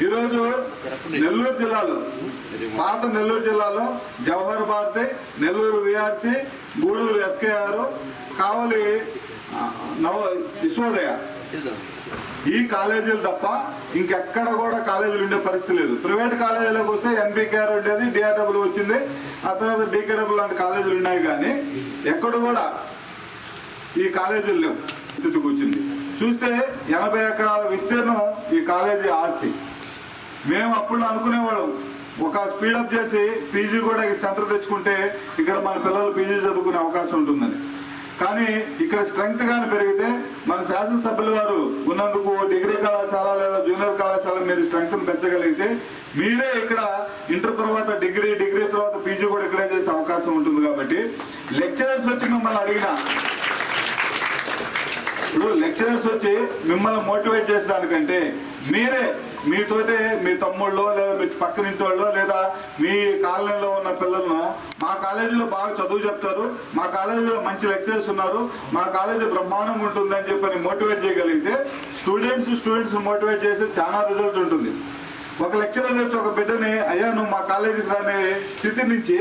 ఈరోజు నెల్లూరు జిల్లాలో, పాత నెల్లూరు జిల్లాలో జవహర్ భారతి, నెల్లూరు విఆర్సి, గూడూరు ఎస్కేఆర్, కావలి విశ్వోదయ, ఈ కాలేజీలు తప్ప ఇంకెక్కడ కూడా కాలేజీలు ఉండే పరిస్థితి లేదు. ప్రైవేట్ కాలేజీలోకి వస్తే ఎన్బికేఆర్ ఉండేది, డిఆర్డబ్ల్యూ వచ్చింది, ఆ తర్వాత డికేడబ్ల్యూ లాంటి కాలేజీలు ఉన్నాయి. కానీ ఎక్కడ కూడా ఈ కాలేజీలు లేవు స్థితికి వచ్చింది. చూస్తే 80 ఎకరాల విస్తీర్ణం ఈ కాలేజీ ఆస్తి. మేము అప్పుడు అనుకునేవాళ్ళం ఒక స్పీడప్ చేసి పీజీ కూడా ఈ సెంటర్ తెచ్చుకుంటే ఇక్కడ మన పిల్లలు పీజీ చదువుకునే అవకాశం ఉంటుందని. కానీ ఇక్కడ స్ట్రెంగ్త్ గాని పెరిగితే మన శాసనసభ్యుల వారు ఉన్నందుకు డిగ్రీ కళాశాల లేదా జూనియర్ కళాశాల మీరు స్ట్రెంగ్త్ పెంచగలిగితే మీరే ఇక్కడ ఇంటర్ తర్వాత డిగ్రీ తర్వాత పీజీ కూడా ఇక్కడే చేసే అవకాశం ఉంటుంది. కాబట్టి లెక్చరర్స్ వచ్చి మిమ్మల్ని అడిగినా, ఇప్పుడు లెక్చరర్స్ వచ్చి మిమ్మల్ని మోటివేట్ చేసేదానికంటే మీరే మీతోటే మీ తమ్ముళ్ళో లేదా మీ పక్కనింటి వాళ్ళో లేదా మీ కాలనీలో ఉన్న పిల్లలను మా కాలేజీలో బాగా చదువు చెప్తారు, మా కాలేజీలో మంచి లెక్చరర్స్ ఉన్నారు, మా కాలేజీ బ్రహ్మాండంగా ఉంటుందని చెప్పని మోటివేట్ చేయగలిగితే స్టూడెంట్స్ మోటివేట్ చేసి చాలా రిజల్ట్ ఉంటుంది. ఒక లెక్చరర్ వచ్చి ఒక బిడ్డని అయ్యా నువ్వు మా కాలేజీకి రానే స్థితి నుంచి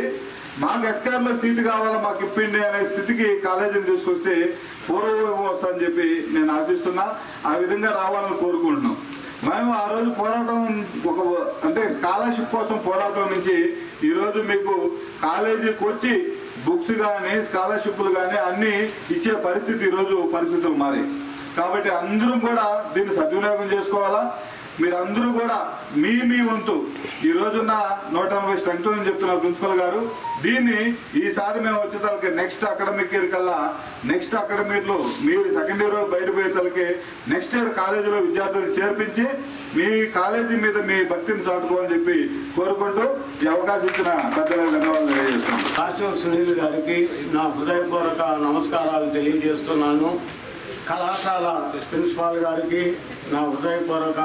మాకు ఎస్కేఆర్లో సీటు కావాలా మాకు ఇప్పిండి అనే స్థితికి కాలేజీని తీసుకొస్తే పూర్వం వస్తుందని చెప్పి నేను ఆశిస్తున్నా. ఆ విధంగా రావాలని కోరుకుంటున్నాం. మేము ఆ రోజు పోరాటం అంటే స్కాలర్షిప్ కోసం పోరాటం నుంచి ఈరోజు మీకు కాలేజీకి వచ్చి బుక్స్ కానీ స్కాలర్షిప్లు కానీ అన్నీ ఇచ్చే పరిస్థితి ఈరోజు పరిస్థితులు మారాయి. కాబట్టి అందరం కూడా దీన్ని సద్వినియోగం చేసుకోవాలా. మీరందరూ కూడా మీ వంతు ఈ రోజున్న 180 స్ట్రెంగ్త్ అని చెప్తున్నారు ప్రిన్సిపల్ గారు. దీన్ని ఈసారి మేము వచ్చేతలకి నెక్స్ట్ అకాడమిక్ ఇయర్ కల్లా నెక్స్ట్ అకాడమిక్లో మీరు సెకండ్ ఇయర్ బయటపోయేతలకి నెక్స్ట్ ఇయర్ కాలేజీలో విద్యార్థులను చేర్పించి మీ కాలేజీ మీద మీ భక్తిని చాటుకోవాలని చెప్పి కోరుకుంటూ ఈ అవకాశం ఇచ్చిన పెద్దలకు ధన్యవాదాలు తెలియజేస్తున్నాను. కాశం సునీల్ గారికి నా హృదయపూర్వక నమస్కారాలు తెలియజేస్తున్నాను. కళాశాల ప్రిన్సిపాల్ గారికి నా హృదయపూర్వక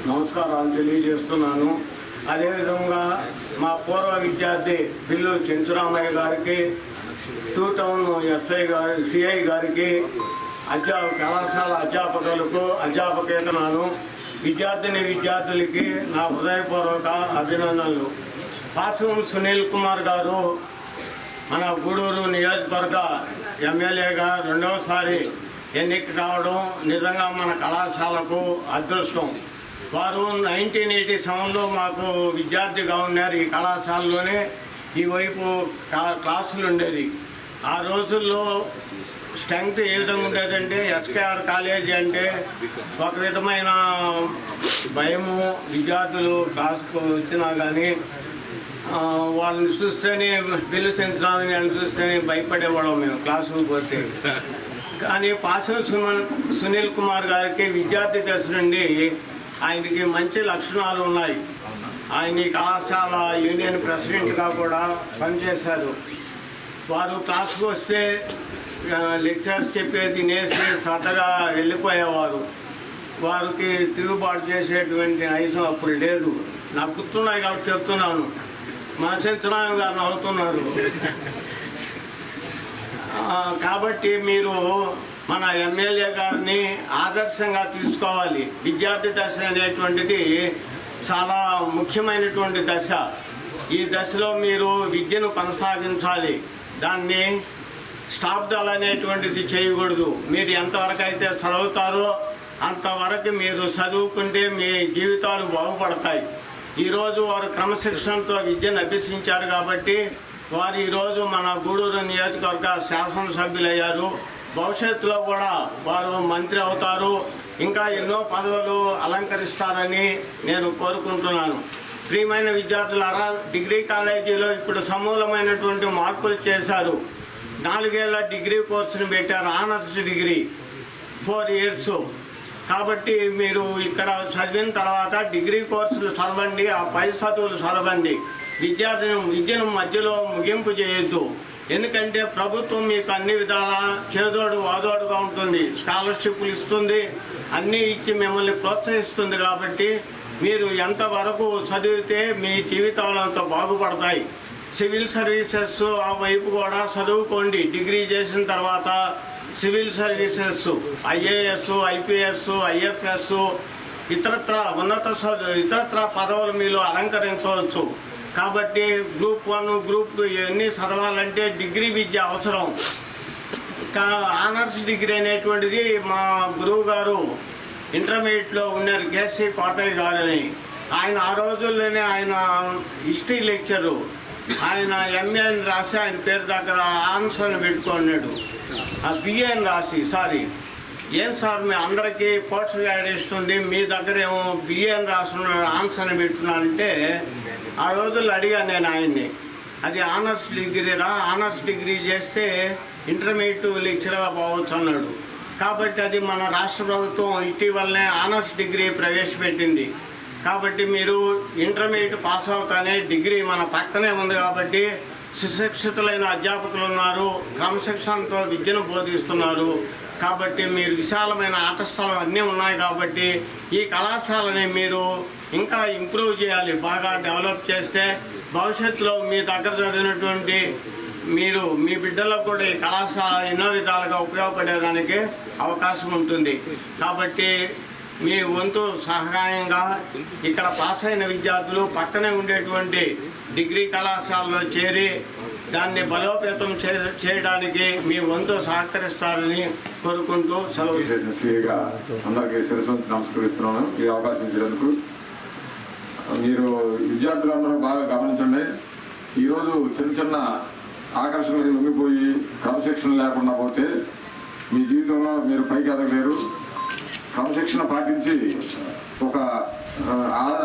నమస్కారాలు తెలియజేస్తున్నాను. అదేవిధంగా మా పూర్వ విద్యార్థి బిల్లు చెంచురామయ్య గారికి, 2 టౌన్ ఎస్ఐ గారి సిఐ గారికి, కళాశాల అధ్యాపకులకు అధ్యాపకేతనాలు, విద్యార్థులకి నా హృదయపూర్వక అభినందనలు. కాశం సునీల్ కుమార్ గారు మన గూడూరు నియోజకవర్గ ఎమ్మెల్యేగా 2వసారి ఎన్నిక కావడం నిజంగా మన కళాశాలకు అదృష్టం. వారు 1987లో మాకు విద్యార్థిగా ఉన్నారు. ఈ కళాశాలలోనే ఈ వైపు క్లాసులు ఉండేది. ఆ రోజుల్లో స్ట్రెంగ్త్ ఏ విధంగా ఉండేదంటే ఎస్కేఆర్ కాలేజీ అంటే ఒక విధమైన భయము. విద్యార్థులు క్లాసుకు వచ్చినా కానీ వాళ్ళని చూస్తేనే బిల్లు సెన్సరాని చూస్తేనే భయపడేవాళ్ళం మేము క్లాసుకు పోతే. కానీ కాశం సునీల్ కుమార్ గారికి విద్యార్థి దశ నుండి ఆయనకి మంచి లక్షణాలు ఉన్నాయి. ఆయన ఈ కళాశాల యూనియన్ ప్రెసిడెంట్గా కూడా పనిచేశారు. వారు క్లాస్కి వస్తే లెక్చర్స్ చెప్పేది నేసి సరదాగా వెళ్ళిపోయేవారు. వారికి తిరుగుబాటు చేసేటువంటి నైజం అప్పుడు లేదు. నాకు గుర్తున్నాయి కాబట్టి చెప్తున్నాను. మన సత్యనారాయణ గారు నవ్వుతున్నారు. కాబట్టి మీరు మన ఎమ్మెల్యే గారిని ఆదర్శంగా తీసుకోవాలి. విద్యార్థి దశ అనేటువంటిది చాలా ముఖ్యమైనటువంటి దశ. ఈ దశలో మీరు విద్యను కొనసాగించాలి. దాన్ని స్టాప్ డల్ అనేటువంటిది చేయకూడదు. మీరు ఎంతవరకు అయితే చదువుతారో అంతవరకు మీరు చదువుకుంటే మీ జీవితాలు బాగుపడతాయి. ఈరోజు వారు క్రమశిక్షణతో విద్యను అభ్యసించారు కాబట్టి వారు ఈరోజు మన గూడూరు నియోజకవర్గ శాసనసభ్యులయ్యారు. భవిష్యత్తులో కూడా వారు మంత్రి అవుతారు, ఇంకా ఎన్నో పదవులు అలంకరిస్తారని నేను కోరుకుంటున్నాను. ప్రియమైన విద్యార్థులారా, డిగ్రీ కాలేజీలో ఇప్పుడు సమూలమైనటువంటి మార్పులు చేశారు. 4 ఏళ్ల డిగ్రీ కోర్సును పెట్టారు, ఆనర్స్ డిగ్రీ 4 years. కాబట్టి మీరు ఇక్కడ చదివిన తర్వాత డిగ్రీ కోర్సులు చదవండి, ఆ పై చదువులు చదవండి. విద్యను మధ్యలో ముగింపు చేయొద్దు. ఎందుకంటే ప్రభుత్వం మీకు అన్ని విధాల చేదోడు వాదోడుగా ఉంటుంది, స్కాలర్షిప్లు ఇస్తుంది, అన్నీ ఇచ్చి మిమ్మల్ని ప్రోత్సహిస్తుంది. కాబట్టి మీరు ఎంతవరకు చదివితే మీ జీవితాలు అంత బాగుపడతాయి. సివిల్ సర్వీసెస్ ఆ వైపు కూడా చదువుకోండి. డిగ్రీ చేసిన తర్వాత civil services, IAS, IPS, IFS, ఇతరత్ర పదవులు మీరు అలంకరించవచ్చు. కాబట్టి గ్రూప్ 1, గ్రూప్ 2 ఇవన్నీ చదవాలంటే డిగ్రీ విద్య అవసరం. ఆనర్స్ డిగ్రీ అనేటువంటిది మా గురువు గారు ఇంటర్మీడియట్లో ఉన్నారు, కేసీ కోటయ్య గారు అని. ఆయన ఆ రోజుల్లోనే ఆయన హిస్టరీ లెక్చరు, ఆయన ఎంఏ అని రాసి ఆయన పేరు దగ్గర ఆన్సర్ని పెట్టుకున్నాడు. బిఏ అని రాసి, ఏం సార్ మీ అందరికీ పోస్ట్ గ్రాడ్యుయేషన్ ఉంది, మీ దగ్గర ఏమో బిఏ అని రాస్తున్నాడు, ఆన్సర్ని పెట్టున్నానంటే ఆ రోజుల్లో అడిగాను నేను ఆయన్ని, అది ఆనర్స్ డిగ్రీరా, ఆనర్స్ డిగ్రీ చేస్తే ఇంటర్మీడియట్ లెక్చరర్గా పోవచ్చు అన్నాడు. కాబట్టి అది మన రాష్ట్ర ప్రభుత్వం ఇటీవలనే ఆనర్స్ డిగ్రీ ప్రవేశపెట్టింది. కాబట్టి మీరు ఇంటర్మీడియట్ పాస్ అవుతానే డిగ్రీ మన పక్కనే ఉంది. కాబట్టి సుశిక్షితులైన అధ్యాపకులు ఉన్నారు, క్రమశిక్షణతో విద్యను బోధిస్తున్నారు. కాబట్టి మీరు విశాలమైన ఆట స్థలం అన్నీ ఉన్నాయి. కాబట్టి ఈ కళాశాలని మీరు ఇంకా ఇంప్రూవ్ చేయాలి. బాగా డెవలప్ చేస్తే భవిష్యత్తులో మీ దగ్గర చదివినటువంటి మీరు మీ బిడ్డలకు కూడా ఈ కళాశాల ఎన్నో విధాలుగా ఉపయోగపడేదానికి అవకాశం ఉంటుంది. కాబట్టి మీ వంతు సహాయంగా ఇక్కడ పాస్ అయిన విద్యార్థులు పక్కనే ఉండేటువంటి డిగ్రీ కళాశాలలో చేరి దాన్ని బలోపేతం చేయడానికి మీ వంతు సహకరిస్తారని కోరుకుంటూ సెలవు. అందరికీ శిరస్సు నమస్కరిస్తున్నాను. ఈ అవకాశం ఇచ్చినందుకు మీరు విద్యార్థులందరూ బాగా గమనించండి. ఈరోజు చిన్న చిన్న ఆకర్షణలకు లొంగిపోయి క్రమశిక్షణ లేకుండా పోతే మీ జీవితంలో మీరు పైకి ఎదగలేరు. క్రమశిక్షణ పాటించి ఒక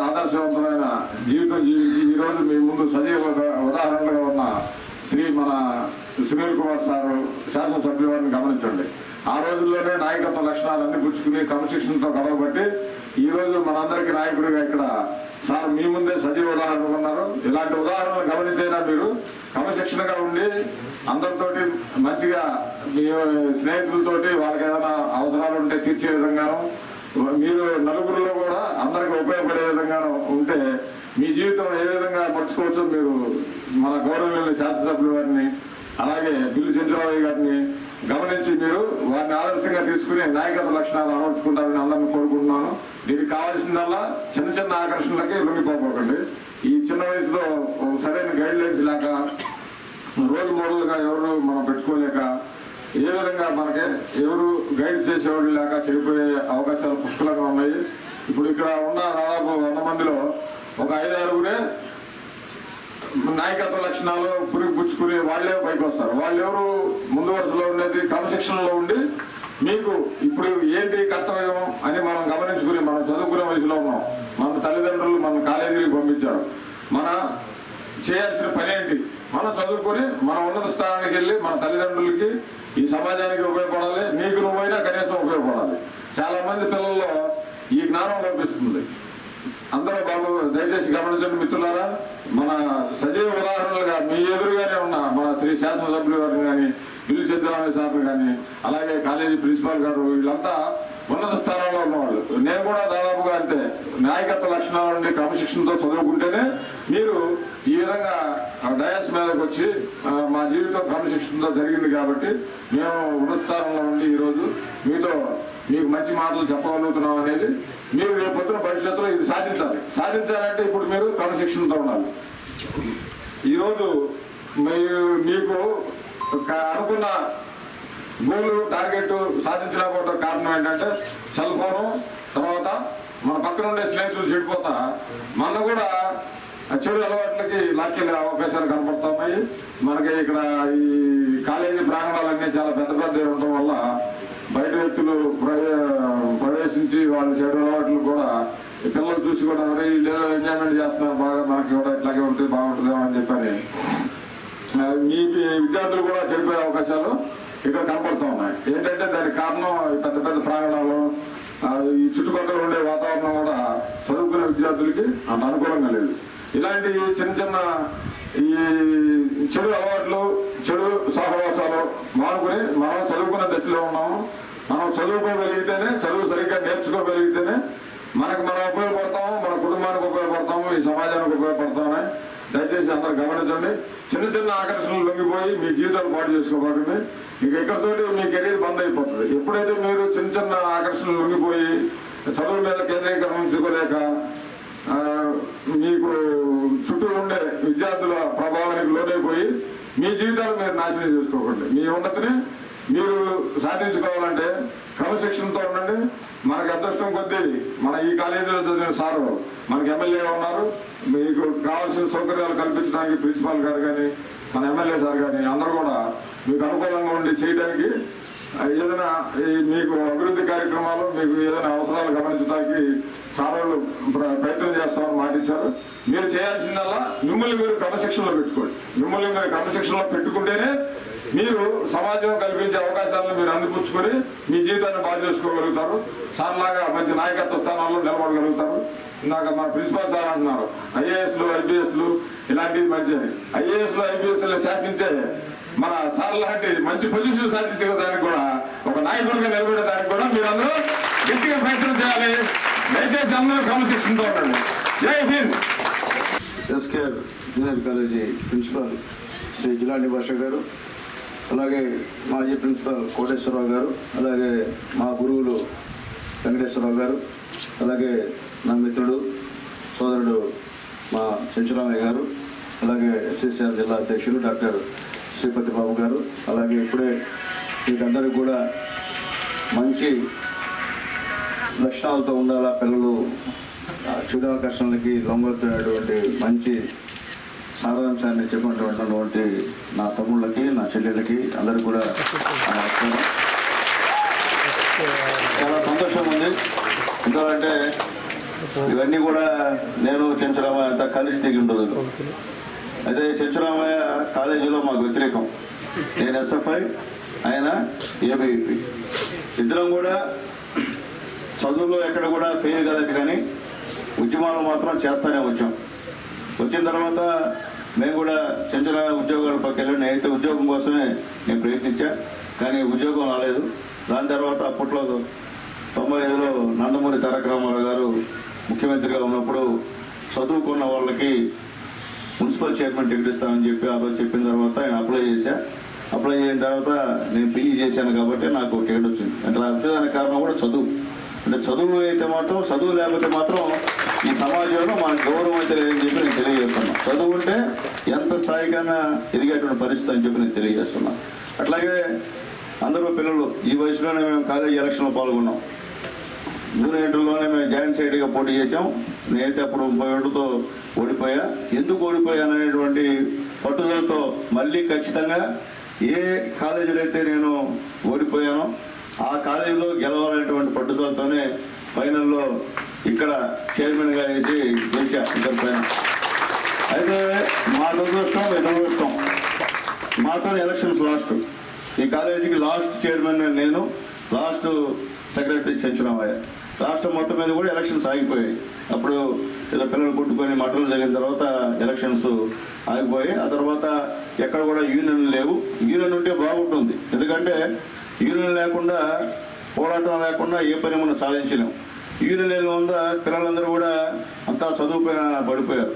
ఆదర్శవంతమైన జీవితం జీవించి ఈరోజు మీ ముందు సజీవ ఉదాహరణగా ఉన్న మన సునీల్ కుమార్ సారు శాసనసభ్యుల వారిని గమనించండి. ఆ రోజుల్లోనే నాయకత్వ లక్షణాలన్నీ పుచ్చుకుని క్రమశిక్షణతో గడవబట్టి ఈరోజు మనందరికీ నాయకుడిగా ఇక్కడ సార్ మీ ముందే సజీవ ఉదాహరణలు ఉన్నారు. ఇలాంటి ఉదాహరణలు గమనించైనా మీరు క్రమశిక్షణగా ఉండి అందరితోటి మంచిగా మీ స్నేహితులతోటి వాళ్ళకి ఏదైనా అవసరాలు ఉంటే తీర్చే విధంగాను, మీరు నలుగురిలో కూడా అందరికీ ఉపయోగపడే విధంగాను ఉంటే మీ జీవితం ఏ విధంగా మర్చుకోవచ్చో మీరు మన గౌరవనీయులు శాసనసభ్యుల వారిని అలాగే బిల్లు చంద్రబాబు గారిని గమనించి మీరు వారిని ఆదర్శంగా తీసుకుని నాయకత్వ లక్షణాలు అమర్చుకుంటారని అందరినీ కోరుకుంటున్నాను. దీనికి కావాల్సిందల్లా చిన్న చిన్న ఆకర్షణలకి లొంగిపోకండి. ఈ చిన్న వయసులో సరైన గైడ్ లైన్స్ లేక రోల్ మోడల్గా ఎవరు మనం పెట్టుకోలేక ఏ విధంగా మనకి ఎవరు గైడ్ చేసేవాళ్ళు లేక చెడిపోయే అవకాశాలు పుష్కలంగా ఉన్నాయి. ఇప్పుడు ఇక్కడ ఉన్న దాదాపు 100 మందిలో ఒక 5-6 నాయకత్వ లక్షణాలు పుచ్చుకుని వాళ్ళే పైకి వస్తారు. వాళ్ళెవరు ముందు వరుసలో ఉండేది క్రమశిక్షణలో ఉండి మీకు ఇప్పుడు ఏంటి కర్తవ్యం అని మనం గమనించుకుని మనం చదువుకునే వయసులో ఉన్నాం. మన తల్లిదండ్రులు మన కాలేజీకి పంపించారు. మన చేయాల్సిన పని ఏంటి? మనం చదువుకొని మన ఉన్నత స్థానానికి వెళ్ళి మన తల్లిదండ్రులకి ఈ సమాజానికి ఉపయోగపడాలి, నీకు నువ్వైనా కనీసం ఉపయోగపడాలి. చాలా మంది పిల్లల్లో ఈ జ్ఞానం లభిస్తుంది. అందరూ బాబు దయచేసి గమనించండి మిత్రులారా. మన సజీవ ఉదాహరణలుగా మీ ఎదురుగానే ఉన్న మన శ్రీ శాసనసభ్యులు గారిని కానీ, బిల్లు చిత్రారామయ్య సార్ని కానీ, అలాగే కాలేజీ ప్రిన్సిపాల్ గారు, వీళ్ళంతా ఉన్నత స్థానంలో ఉన్నవాళ్ళు. నేను కూడా దాదాపుగా అంతే. నాయకత్వ లక్షణాల నుండి క్రమశిక్షణతో చదువుకుంటేనే మీరు ఈ విధంగా డయాస్ మీదకి వచ్చి మా జీవితం క్రమశిక్షణతో జరిగింది కాబట్టి మేము ఉన్నత స్థానంలో ఉండి ఈరోజు మీకు మంచి మాటలు చెప్పగలుగుతున్నాం అనేది. మీరు రేపు పొద్దున భవిష్యత్తులో ఇది సాధించాలంటే ఇప్పుడు మీరు క్రమశిక్షణతో ఉండాలి. ఈరోజు మీకు అనుకున్న గోల్ టార్గెట్ సాధించలేకపోవడం కారణం ఏంటంటే సెల్ ఫోను, తర్వాత మన పక్కన ఉండే స్నేహితులు చెడిపోతా మన కూడా చెడు అలవాట్లకి లాక్కెళ్ళే అవకాశాలు కనపడుతున్నాయి. మనకి ఇక్కడ ఈ కాలేజీ ప్రాంగణాలన్నీ చాలా పెద్దవి ఉండటం వల్ల బయట వ్యక్తులు ప్రవేశించి వాళ్ళ చెడు అలవాట్లు కూడా పిల్లలు చూసి కూడా లేదో ఎంజాయ్మెంట్ చేస్తున్నారు, బాగా మనకి కూడా ఇట్లాగే ఉంటుంది బాగుంటుందేమో అని చెప్పని మీ విద్యార్థులు కూడా చెడిపోయే అవకాశాలు ఇక్కడ కనపడుతూ ఉన్నాయి. ఏంటంటే దానికి కారణం పెద్ద పెద్ద ప్రాంగణాలు, ఈ చుట్టుపక్కల ఉండే వాతావరణం కూడా చదువుకునే విద్యార్థులకి అంత అనుకూలంగా లేదు. ఇలాంటి చిన్న ఈ చెడు అలవాట్లు, చెడు సహవాసాలు మానుకుని మనం చదువుకునే దశలో ఉన్నాము. మనం చదువుకోగలిగితేనే, చదువు సరిగ్గా నేర్చుకోగలిగితేనే మనం ఉపయోగపడతాము, మన కుటుంబానికి ఉపయోగపడతాము, ఈ సమాజానికి ఉపయోగపడతామని దయచేసి అందరూ గమనించండి. చిన్న ఆకర్షణలు లొంగిపోయి మీ జీవితాలు పాటు చేసుకోబోతుంది. ఇంక ఇక్కడతోటి మీ కెరీర్ బంద్ అయిపోతుంది. ఎప్పుడైతే మీరు చిన్న ఆకర్షణలు లొంగిపోయి చదువు మీద కేంద్రీకరించుకోలేక మీకు చుట్టూ ఉండే విద్యార్థుల ప్రభావానికి లోనైపోయి మీ జీవితాలు మీరు నాశనం చేసుకోకండి. మీ ఉన్నతిని మీరు సాధించుకోవాలంటే క్రమశిక్షణతో ఉండండి. మనకి అదృష్టం కొద్దీ మన ఈ కాలేజీలో చదివిన సారు మనకి ఎమ్మెల్యేగా ఉన్నారు. మీకు కావాల్సిన సౌకర్యాలు కల్పించడానికి ప్రిన్సిపాల్ గారు కానీ, మన ఎమ్మెల్యే సార్ కానీ అందరూ కూడా మీకు అనుకూలంగా ఉండి చేయడానికి, ఏదైనా మీకు అభివృద్ధి కార్యక్రమాలు, మీకు ఏదైనా అవసరాలు గమనించడానికి సార్లు ప్రయత్నం చేస్తామని మాటిచ్చారు. మీరు చేయాల్సిందల్లా మిమ్మల్ని మీరు క్రమశిక్షణలో పెట్టుకోండి. మిమ్మల్ని మీరు క్రమశిక్షణలో పెట్టుకుంటేనే మీరు సమాజం కల్పించే అవకాశాలను మీరు అందిపుచ్చుకొని మీ జీవితాన్ని బాగు చేసుకోగలుగుతారు. సార్లాగా మంచి నాయకత్వ స్థానాల్లో నిలబడగలుగుతారు. ఇందాక మన ప్రిన్సిపాల్ సార్ అంటున్నారు ఐఏఎస్లు, ఐపీఎస్లు ఇలాంటివి మంచిది. ఐఏఎస్లు, ఐపీఎస్లు శాసించే మన సార్ లాంటి మంచి పొజిషన్ సాధించే దానికి కూడా, ఒక నాయకుడిగా నిలబడే దానికి కూడా మీరందరూ గట్టిగా ప్రయత్నం చేయాలి. దయచేసి అందరూ క్రమశిక్షణతో ఉండండి. జై హింద్. SKR junior college principal Shri Jilani Basha గారు, అలాగే మాజీ ప్రిన్సిపాల్ కోటేశ్వరరావు గారు, అలాగే మా గురువులు వెంకటేశ్వరరావు గారు, అలాగే నా మిత్రుడు సోదరుడు మా చెంచురామయ్య గారు, అలాగే ఎస్ఎస్ఆర్ జిల్లా అధ్యక్షులు డాక్టర్ శ్రీపతి బాబు గారు, అలాగే ఇప్పుడే మీకందరికీ కూడా మంచి లక్షణాలతో ఉండాలా, పిల్లలు చెడు ఆకర్షణలకి లొంగొతున్నటువంటి మంచి సారాంశాన్ని చెప్పినటువంటి నా తమ్ముళ్ళకి, నా చెల్లెళ్ళకి అందరికీ కూడా చాలా సంతోషం ఉంది. ఎందుకంటే ఇవన్నీ కూడా నేను చెంచురామయ్య అంతా కలిసి దిగిన రోజులు. అయితే చెంచురామయ్య కాలేజీలో మాకు వ్యతిరేకం. నేను ఎస్ఎఫ్ఐ, ఆయన ఏబీవీపీ. ఇద్దరం కూడా చదువులో ఎక్కడ కూడా ఫెయిల్ కాలేదు, కానీ ఉద్యమాలు మాత్రం చేస్తూనే వచ్చాం. వచ్చిన తర్వాత మేము కూడా చెంచురామయ్య ఉద్యోగాల పక్కన వెళ్ళి, నేనైతే ఉద్యోగం కోసమే నేను ప్రయత్నించా, కానీ ఉద్యోగం రాలేదు. దాని తర్వాత అప్పట్లో 95లో నందమూరి తారక రామారావు గారు ముఖ్యమంత్రిగా ఉన్నప్పుడు చదువుకున్న వాళ్ళకి మున్సిపల్ చైర్మన్ టికెట్ ఇస్తామని చెప్పి ఆ రోజు చెప్పిన తర్వాత ఆయన అప్లై చేశా. అప్లై చేసిన తర్వాత నేను పీజీ చేశాను కాబట్టి నాకు టికెట్ వచ్చింది. అట్లా వచ్చేదానికి కారణం కూడా చదువు. అంటే చదువు అయితే మాత్రం, చదువు లేకపోతే మాత్రం ఈ సమాజంలో మనకు గౌరవం అయితే లేదని చెప్పి నేను తెలియజేస్తున్నాను. చదువు ఉంటే ఎంత స్థాయికైనా ఎదిగేటువంటి పరిస్థితి అని చెప్పి నేను తెలియజేస్తున్నాను. అట్లాగే అందరూ పిల్లలు ఈ వయసులోనే మేము కాలేజీ ఎలక్షన్లో పాల్గొన్నాం. జూనియర్ ఇంటర్లోనే మేము జాయింట్ సెక్రటరీగా పోటీ చేశాం. నేనైతే అప్పుడు 30 ఓట్లతో ఓడిపోయా. ఎందుకు ఓడిపోయాను అనేటువంటి పట్టుదలతో మళ్ళీ ఖచ్చితంగా ఏ కాలేజీలో అయితే నేను ఓడిపోయానో ఆ కాలేజీలో గెలవాలనేటువంటి పట్టుదలతోనే ఫైనల్లో ఇక్కడ చైర్మన్గా వేసి గెలిచా ఇద్దరు పైన. అయితే మా దురదృష్టం మాతో ఎలక్షన్స్ లాస్ట్. ఈ కాలేజీకి లాస్ట్ చైర్మన్ నేను, లాస్ట్ సెక్రటరీ చెంచురామయ్య. రాష్ట్రం మొత్తం మీద కూడా ఎలక్షన్స్ ఆగిపోయాయి. అప్పుడు ఏదో పిల్లలు కొట్టుకొని మటలు జరిగిన తర్వాత ఎలక్షన్స్ ఆగిపోయాయి. ఆ తర్వాత ఎక్కడ కూడా యూనియన్ లేవు. యూనియన్ ఉంటే బాగుంటుంది, ఎందుకంటే యూనియన్ లేకుండా పోరాటం లేకుండా ఏ పని మనం సాధించలేము. యూనియన్ వల్ల పిల్లలందరూ కూడా అంతా చదువుపైన పడిపోయారు.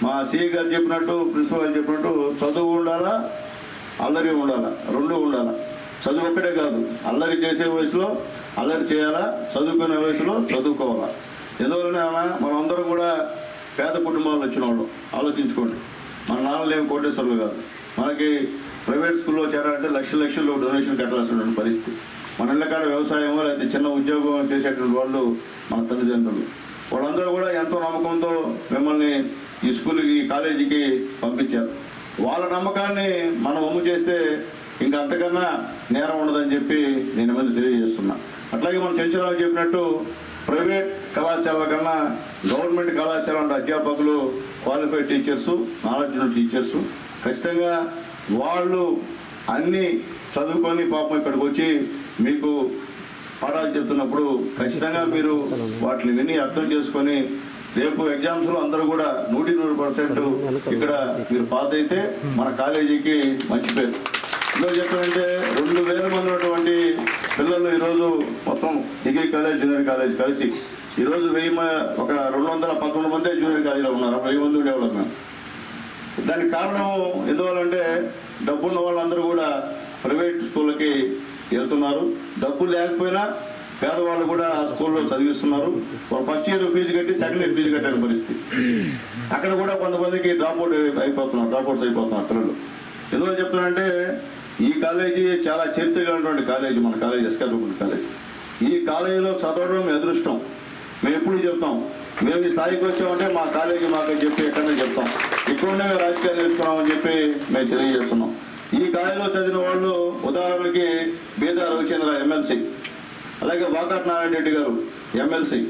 మా సిఐ గారు చెప్పినట్టు, ప్రిన్సిపల్ గారు చెప్పినట్టు చదువు ఉండాలా, అల్లరి ఉండాలా, రెండు ఉండాలా. చదువు ఒక్కటే కాదు, అల్లరి చేసే వయసులో అల్లరి చేయాలా, చదువుకునే వయసులో చదువుకోవాలా. ఎందువలన మనందరం కూడా పేద కుటుంబాలు వచ్చిన వాళ్ళు ఆలోచించుకోండి. మన నాన్నలు ఏమి కోటేశ్వర్లు కాదు. మనకి ప్రైవేట్ స్కూల్లో చేరాలంటే లక్షలు డొనేషన్ కట్టాల్సిన పరిస్థితి. మన ఇళ్ళకాడ వ్యవసాయమో లేకపోతే చిన్న ఉద్యోగం చేసేటువంటి వాళ్ళు మన తల్లిదండ్రులు. వాళ్ళందరూ కూడా ఎంతో నమ్మకంతో మిమ్మల్ని ఈ స్కూల్కి, కాలేజీకి పంపించారు. వాళ్ళ నమ్మకాన్ని మనం ఒమ్ము చేస్తే ఇంకా అంతకన్నా నేరం ఉండదని చెప్పి నేను మీద తెలియజేస్తున్నా. అట్లాగే మనం చెంచరావు చెప్పినట్టు ప్రైవేట్ కళాశాలల కన్నా గవర్నమెంట్ కళాశాల అధ్యాపకులు క్వాలిఫైడ్ టీచర్సు, నాలెడ్జ్ ఉన్న టీచర్సు. ఖచ్చితంగా వాళ్ళు అన్నీ చదువుకొని పాపం ఇక్కడికి వచ్చి మీకు పాఠాలు చెప్తున్నప్పుడు ఖచ్చితంగా మీరు వాటిని విని అర్థం చేసుకొని రేపు ఎగ్జామ్స్లో అందరూ కూడా 100% ఇక్కడ మీరు పాస్ అయితే మన కాలేజీకి మంచి పేరు. ఇందులో చెప్పాలంటే 2000 మంది ఉన్నటువంటి పిల్లలు ఈరోజు మొత్తం డిగ్రీ కాలేజ్, జూనియర్ కాలేజ్ కలిసి ఈరోజు 211 మంది జూనియర్ కాలేజీలో ఉన్నారు. 1000 మంది ఉండేవాళ్ళం మేము. దానికి కారణం ఎందువల్లంటే డబ్బున్న వాళ్ళందరూ కూడా ప్రైవేట్ స్కూళ్ళకి వెళ్తున్నారు. డబ్బు లేకపోయినా పేదవాళ్ళు కూడా ఆ స్కూల్లో చదివిస్తున్నారు. వాళ్ళు ఫస్ట్ ఇయర్ ఫీజు కట్టి సెకండ్ ఇయర్ ఫీజు కట్టిన పరిస్థితి. అక్కడ కూడా కొంతమందికి డ్రాప్అవుట్స్ అయిపోతున్నారు పిల్లలు. ఎందువల్ల చెప్తున్నానంటే ఈ కాలేజీ చాలా చరిత్రమైనటువంటి కాలేజీ, మన కాలేజీ ఎస్కేఆర్ కాలేజీ. ఈ కాలేజీలో చదవడం మీ అదృష్టం. మేము ఎప్పుడు చెప్తాం, మేము ఈ స్థాయికి వచ్చామంటే మా కాలేజీ మాకు చెప్పి ఎక్కడనే చెప్తాం. ఇక్కడనే మేము రాజకీయాలు నేర్చుకున్నామని చెప్పి మేము తెలియజేస్తున్నాం. ఈ కాలేజీలో చదివిన వాళ్ళు ఉదాహరణకి బీదా రవిచంద్ర ఎమ్మెల్సీ, అలాగే వాకాట్ నారాయణ రెడ్డి గారు ఎమ్మెల్సీ,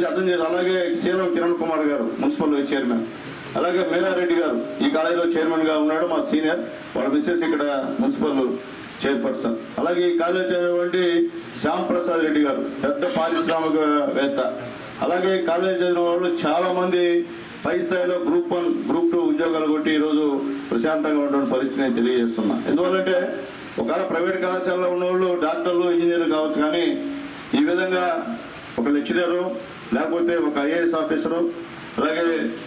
అర్థం చేసి, అలాగే సీలం కిరణ్ కుమార్ గారు మున్సిపల్ వైస్ చైర్మన్, అలాగే మేలారెడ్డి గారు ఈ కాలేజీలో చైర్మన్గా ఉన్నాడు, మా సీనియర్. వాళ్ళ మిస్సెస్ ఇక్కడ మున్సిపల్ చైర్పర్సన్. అలాగే ఈ కాలేజీ చదివినటువంటి శ్యామ్ ప్రసాద్ రెడ్డి గారు పెద్ద పారిశ్రామికవేత్త. అలాగే కాలేజీ చదివిన వాళ్ళు చాలా మంది పై స్థాయిలో గ్రూప్ 1, గ్రూప్ 2 ఉద్యోగాలు కొట్టి ఈరోజు ప్రశాంతంగా ఉన్నటువంటి పరిస్థితి నేను తెలియజేస్తున్నా. ఎందువల్లంటే ఒకవేళ ప్రైవేట్ కళాశాలలో ఉన్న వాళ్ళు డాక్టర్లు, ఇంజనీర్లు కావచ్చు, కానీ ఈ విధంగా ఒక లెక్చరరు, లేకపోతే ఒక ఐఏఎస్ ఆఫీసరు, అలాగే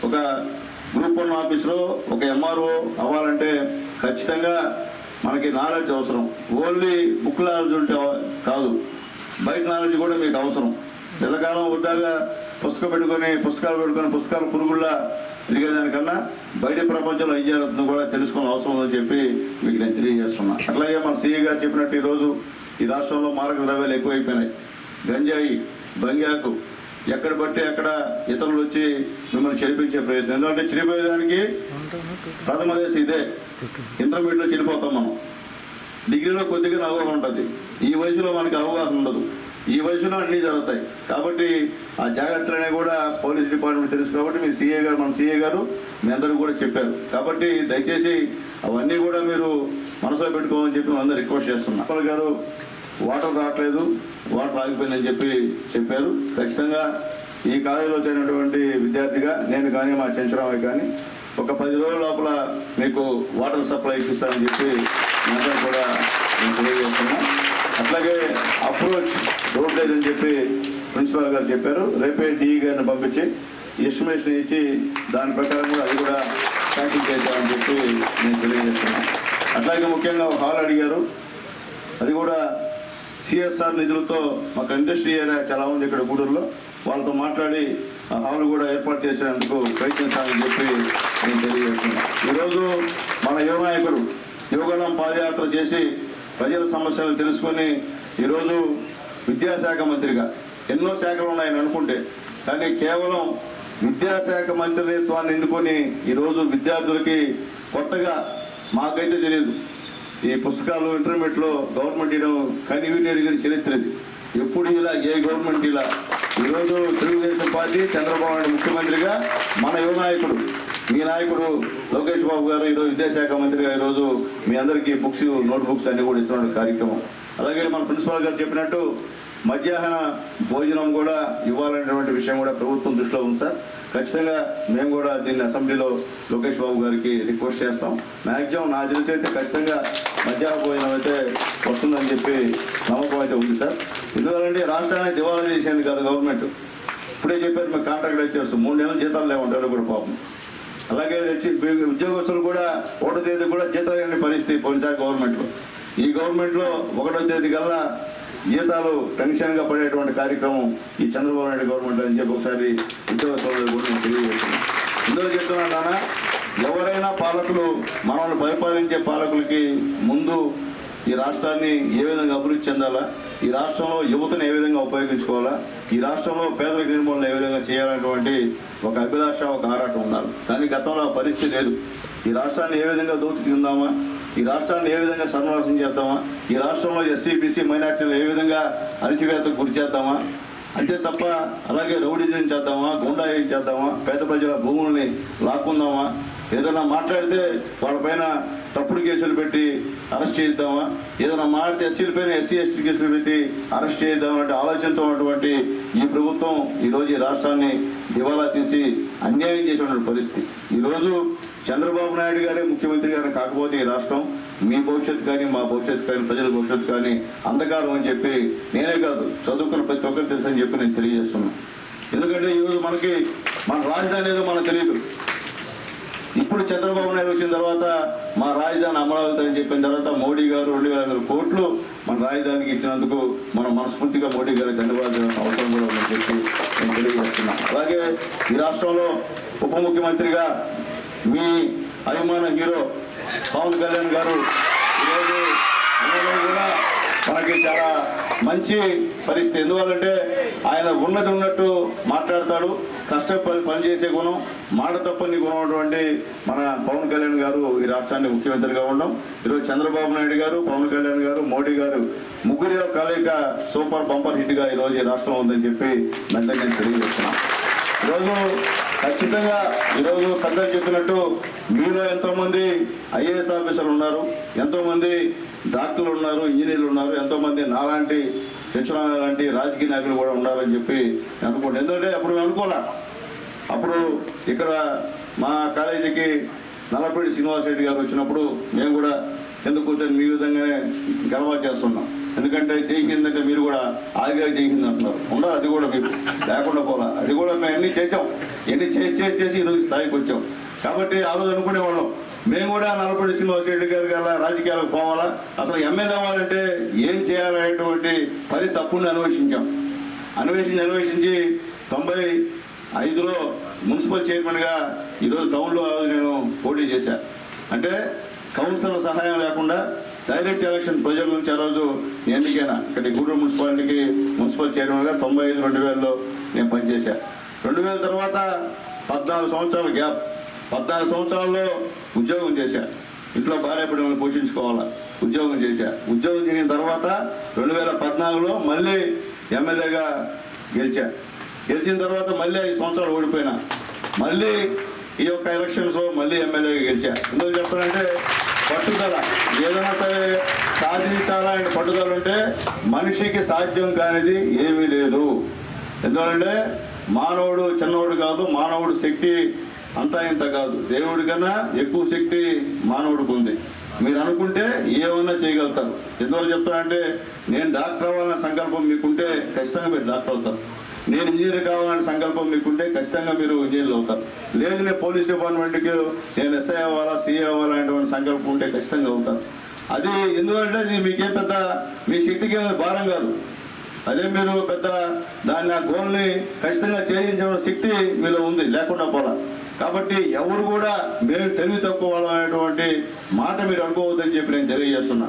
ఒక గ్రూప్ 1 ఆఫీసరు, ఒక ఎంఆర్ఓ అవ్వాలంటే ఖచ్చితంగా మనకి నాలెడ్జ్ అవసరం. ఓన్లీ బుక్ నాలెడ్జ్ ఉంటే కాదు, బయట నాలెడ్జ్ కూడా మీకు అవసరం. పిల్లకాలం వద్దాగా పుస్తకాలు పెట్టుకొని పుస్తకాలు పురుగుల్లా తిరిగేదానికన్నా బయట ప్రపంచంలో ఏం జరుగుతుందో కూడా తెలుసుకునే అవసరం ఉందని చెప్పి మీకు నేను తెలియజేస్తున్నా. అట్లాగే మన సీఏ గారు చెప్పినట్టు ఈరోజు ఈ రాష్ట్రంలో మారక ద్రవ్యాలు ఎక్కువైపోయినాయి. గంజాయి, బంగాకు, ఎక్కడ బట్టి అక్కడ ఇతరులు వచ్చి మిమ్మల్ని చెడిపించే ప్రయత్నం. ఎందుకంటే చెడిపోయేదానికి ప్రథమ దేశం ఇదే. ఇంటర్మీడియట్లో చెడిపోతాం మనం. డిగ్రీలో కొద్దిగా అవగాహన ఉంటుంది, ఈ వయసులో మనకి అవగాహన ఉండదు. ఈ వయసులో అన్నీ జరుగుతాయి. కాబట్టి ఆ జాగ్రత్తలనే కూడా పోలీస్ డిపార్ట్మెంట్ తెలుసు. కాబట్టి మీ సీఏ గారు, మన సీఏ గారు మీ అందరూ కూడా చెప్పారు. కాబట్టి దయచేసి అవన్నీ కూడా మీరు మనసులో పెట్టుకోమని చెప్పి అందరూ రిక్వెస్ట్ చేస్తున్నా. గారు వాటర్ రావట్లేదు, వాటర్ ఆగిపోయిందని చెప్పారు. ఖచ్చితంగా ఈ కాలేజీలో చేరినటువంటి విద్యార్థిగా నేను కానీ, మా చెంచరామయ్య కానీ ఒక 10 రోజుల లోపల మీకు వాటర్ సప్లై ఇప్పిస్తానని చెప్పి అందరూ కూడా నేను తెలియజేస్తున్నా. అట్లాగే అప్రోచ్ రోడ్ లేదని చెప్పి ప్రిన్సిపాల్ గారు చెప్పారు. రేపే డిఈ గారిని పంపించి ఎస్టిమేషన్ ఇచ్చి దాని ప్రకారం కూడా అది కూడా శాంక్షన్ చేద్దామని చెప్పి నేను తెలియజేస్తున్నాను. అట్లాగే ముఖ్యంగా ఒక హాల్ అడిగారు, అది కూడా సిఎస్ఆర్ నిధులతో మాకు ఇండస్ట్రీ ఏరియా చాలా ఉంది ఇక్కడ గూడూరులో, వాళ్ళతో మాట్లాడి ఆ హాల్ కూడా ఏర్పాటు చేసేందుకు ప్రయత్నించాలని చెప్పి నేను తెలియజేస్తున్నాను. ఈరోజు మన యువ నాయకుడు యువగళం పాదయాత్ర చేసి ప్రజల సమస్యలను తెలుసుకొని ఈరోజు విద్యాశాఖ మంత్రిగా, ఎన్నో శాఖలు ఉన్నాయని అనుకుంటే, కానీ కేవలం విద్యాశాఖ మంత్రిత్వాన్ని ఎన్నుకొని ఈరోజు విద్యార్థులకి కొత్తగా, మాకైతే తెలియదు, ఈ పుస్తకాలు ఇంటర్మీడియట్లో గవర్నమెంట్ ఇవ్వడం కనివినెరిగిన చరిత్ర ఇది. ఎప్పుడు ఇలా, ఏ గవర్నమెంట్ ఇలా. ఈరోజు తెలుగుదేశం పార్టీ, చంద్రబాబు నాయుడు ముఖ్యమంత్రిగా, మన యువ నాయకుడు, మీ నాయకుడు లోకేష్ బాబు గారు ఈరోజు విద్యాశాఖ మంత్రిగా ఈరోజు మీ అందరికీ బుక్స్, నోట్ బుక్స్ అన్ని కూడా ఇస్తున్న కార్యక్రమం. అలాగే మన ప్రిన్సిపాల్ గారు చెప్పినట్టు మధ్యాహ్న భోజనం కూడా ఇవ్వాలనేటువంటి విషయం కూడా ప్రభుత్వం దృష్టిలో ఉంది సార్. ఖచ్చితంగా మేము కూడా దీన్ని అసెంబ్లీలో లోకేష్ బాబు గారికి రిక్వెస్ట్ చేస్తాం. మ్యాక్సిమం నాకు తెలిసి అయితే ఖచ్చితంగా మధ్యాహ్న భోజనం అయితే వస్తుందని చెప్పి నమ్మకం అయితే ఉంది సార్. ఎందుకంటే రాష్ట్రాన్ని దివాలా చేసేది కాదు గవర్నమెంట్. ఇప్పుడే చెప్పారు మేము కాంట్రాక్ట్ లెక్చర్స్ 3 నెలలు జీతాలు లేవంటారు కూడా పాపం. అలాగే ఉద్యోగస్తులు కూడా 1వ తేదీ కూడా జీతాలు లేని పరిస్థితి పోయినసారి గవర్నమెంట్లో. ఈ గవర్నమెంట్లో 1వ తేదీ కల్లా జీతాలు పెన్షన్గా పడేటువంటి కార్యక్రమం ఈ చంద్రబాబు నాయుడు గవర్నమెంట్ అని చెప్పి ఒకసారి ఉద్యోగస్తులు కూడా నేను తెలియజేస్తున్నాను. ఇందులో చెప్తున్నాను నాన్న, ఎవరైనా పాలకులు మనల్ని పరిపాలించే పాలకులకి ముందు ఈ రాష్ట్రాన్ని ఏ విధంగా అభివృద్ధి చెందాలా, ఈ రాష్ట్రంలో యువతను ఏ విధంగా ఉపయోగించుకోవాలా, ఈ రాష్ట్రంలో పేదరిక నిర్మూలన ఏ విధంగా చేయాలనేటువంటి ఒక అభిలాష, ఒక ఆరాటం ఉండాలి. కానీ గతంలో ఆ పరిస్థితి లేదు. ఈ రాష్ట్రాన్ని ఏ విధంగా దోచుకుందామా, ఈ రాష్ట్రాన్ని ఏ విధంగా సర్వనాశనం చేద్దామా, ఈ రాష్ట్రంలో ఎస్సీ బీసీ మైనార్టీలు ఏ విధంగా అణచివేతకు గురి చేద్దామా, అంతే తప్ప అలాగే రౌడీజం చేద్దామా, గుండాయిజం చేద్దామా, పేద ప్రజల భూముల్ని లాక్కుందామా, ఏదైనా మాట్లాడితే వాళ్ళపైన తప్పుడు కేసులు పెట్టి అరెస్ట్ చేద్దామా, ఏదైనా మాట్లాడితే ఎస్సీలపైన ఎస్సీ ఎస్టీ కేసులు పెట్టి అరెస్ట్ చేద్దామంటే ఆలోచనతో ఉన్నటువంటి ఈ ప్రభుత్వం ఈరోజు ఈ రాష్ట్రాన్ని దివాలా తీసి అన్యాయం చేసినటువంటి పరిస్థితి. ఈరోజు చంద్రబాబు నాయుడు గారే ముఖ్యమంత్రి గారు కాకపోతే ఈ రాష్ట్రం మీ భవిష్యత్తు కానీ మా భవిష్యత్తు కానీ ప్రజల భవిష్యత్తు కానీ అంధకారం అని చెప్పి నేనే కాదు చదువుకున్న ప్రతి ఒక్కరు తెలుసు అని చెప్పి నేను తెలియజేస్తున్నాను. ఎందుకంటే ఈరోజు మనకి మన రాజధాని ఏదో మనకు తెలియదు. ఇప్పుడు చంద్రబాబు నాయుడు వచ్చిన తర్వాత మా రాజధాని అమరావతి అని చెప్పిన తర్వాత మోడీ గారు 2,500 కోట్లు మన రాజధానికి ఇచ్చినందుకు మనం మనస్ఫూర్తిగా మోడీ గారికి ధన్యవాదాలు అవసరం కూడా ఉందని చెప్పి నేను తెలియజేస్తున్నాను. అలాగే ఈ రాష్ట్రంలో ఉప ముఖ్యమంత్రిగా మీ అభిమాన హీరో పవన్ కళ్యాణ్ గారు ఈరోజు కూడా మనకి చాలా మంచి పరిస్థితి. ఎందువల్లంటే ఆయన ఉన్నది ఉన్నట్టు మాట్లాడతాడు, కష్టపడి పనిచేసే గుణం, మాట తప్పని గుణం ఉన్నటువంటి మన పవన్ కళ్యాణ్ గారు ఈ రాష్ట్రాన్ని ముఖ్యమంత్రిగా ఉండడం. ఈరోజు చంద్రబాబు నాయుడు గారు, పవన్ కళ్యాణ్ గారు, మోడీ గారు ముగ్గురి కలయిక సూపర్ బంపర్ హిట్ గా ఈరోజు ఈ రాష్ట్రం ఉందని చెప్పి వెంటనే నేను తెలియజేస్తున్నాను. ఈరోజు ఖచ్చితంగా ఈరోజు పెద్దలు చెప్పినట్టు మీలో ఎంతోమంది ఐఏఎస్ ఆఫీసర్లు ఉన్నారు, ఎంతోమంది డాక్టర్లు ఉన్నారు, ఇంజనీర్లు ఉన్నారు, ఎంతోమంది నాలాంటి చంద్రబాబు లాంటి రాజకీయ నాయకులు కూడా ఉండాలని చెప్పి అనుకోండి. ఎందుకంటే అప్పుడు అనుకోలే. అప్పుడు ఇక్కడ మా కాలేజీకి నల్లపూడి శ్రీనివాసరెడ్డి గారు వచ్చినప్పుడు మేము కూడా కింద కూర్చొని మీ విధంగానే గర్వాలు చేస్తున్నాం. ఎందుకంటే చేసిందంటే మీరు కూడా ఆదిగా చేసింది అంటున్నారు. ఉండాలి, అది కూడా మీకు లేకుండా పోలా. అది కూడా మేము ఎన్ని చేసాం, ఎన్ని చేసి ఈరోజు స్థాయికి వచ్చాం. కాబట్టి ఆ రోజు అనుకునేవాళ్ళం మేము కూడా నల్లపూడి శ్రీనివాసరెడ్డి గారి గల రాజకీయాలకు పోవాలా, అసలు ఎమ్మెల్యే అవ్వాలంటే ఏం చేయాలనేటువంటి పరిస్థితి అప్పుడు అన్వేషించి 95లో మున్సిపల్ చైర్మన్గా ఈరోజు టౌన్లో నేను పోటీ చేశాను. అంటే కౌన్సిలర్ సహాయం లేకుండా డైరెక్ట్ ఎలక్షన్ ప్రజల నుంచి ఆ రోజు ఎన్నికైనా ఇక్కడ గూడూరు మున్సిపాలిటీకి మున్సిపల్ చైర్మన్గా 95-2000లో నేను పనిచేశాను. 2000 తర్వాత 14 సంవత్సరాల గ్యాప్, 14 సంవత్సరాల్లో ఉద్యోగం చేశా. ఇంట్లో భార్య బిడ్డలను పోషించుకోవాలా, ఉద్యోగం చేశా. ఉద్యోగం చేసిన తర్వాత 2014లో మళ్ళీ ఎమ్మెల్యేగా గెలిచిన తర్వాత మళ్ళీ 5 సంవత్సరాలు ఓడిపోయినా, మళ్ళీ ఈ యొక్క ఎలక్షన్స్లో మళ్ళీ ఎమ్మెల్యేగా గెలిచా. ఎందుకు చెప్పాలంటే పట్టుదల, ఏదైనా సరే సాధించాలనే పట్టుదల ఉంటే మనిషికి సాధ్యం కానిది ఏమీ లేదు. ఎందుకంటే మానవుడు చిన్నవాడు కాదు, మానవుడు శక్తి అంతా ఇంత కాదు, దేవుడి కన్నా ఎక్కువ శక్తి మానవుడికి ఉంది. మీరు అనుకుంటే ఏమన్నా చేయగలుగుతారు. ఎందువల్ల చెప్తానంటే నేను డాక్టర్ అవ్వాలనే సంకల్పం మీకుంటే ఖచ్చితంగా మీరు డాక్టర్ అవుతారు. నేను ఇంజనీర్ కావాలనే సంకల్పం మీకుంటే ఖచ్చితంగా మీరు ఇంజనీర్లు అవుతారు. లేదు నేను పోలీస్ డిపార్ట్మెంట్కి నేను ఎస్ఐ అవ్వాలా, సిఐ అవ్వాలనేటువంటి సంకల్పం ఉంటే ఖచ్చితంగా అవుతారు. అది ఎందుకంటే మీకేం పెద్ద మీ శక్తికి భారం కాదు. అదే మీరు పెద్ద దాన్ని ఆ గోల్ని ఖచ్చితంగా ఛేదించే శక్తి మీలో ఉంది, లేకుండా పోలా. కాబట్టి ఎవరు కూడా మేము తెలివి తక్కువ వాళ్ళం అనేటువంటి మాట మీరు అనుకోవద్దని చెప్పి నేను తెలియజేస్తున్నా.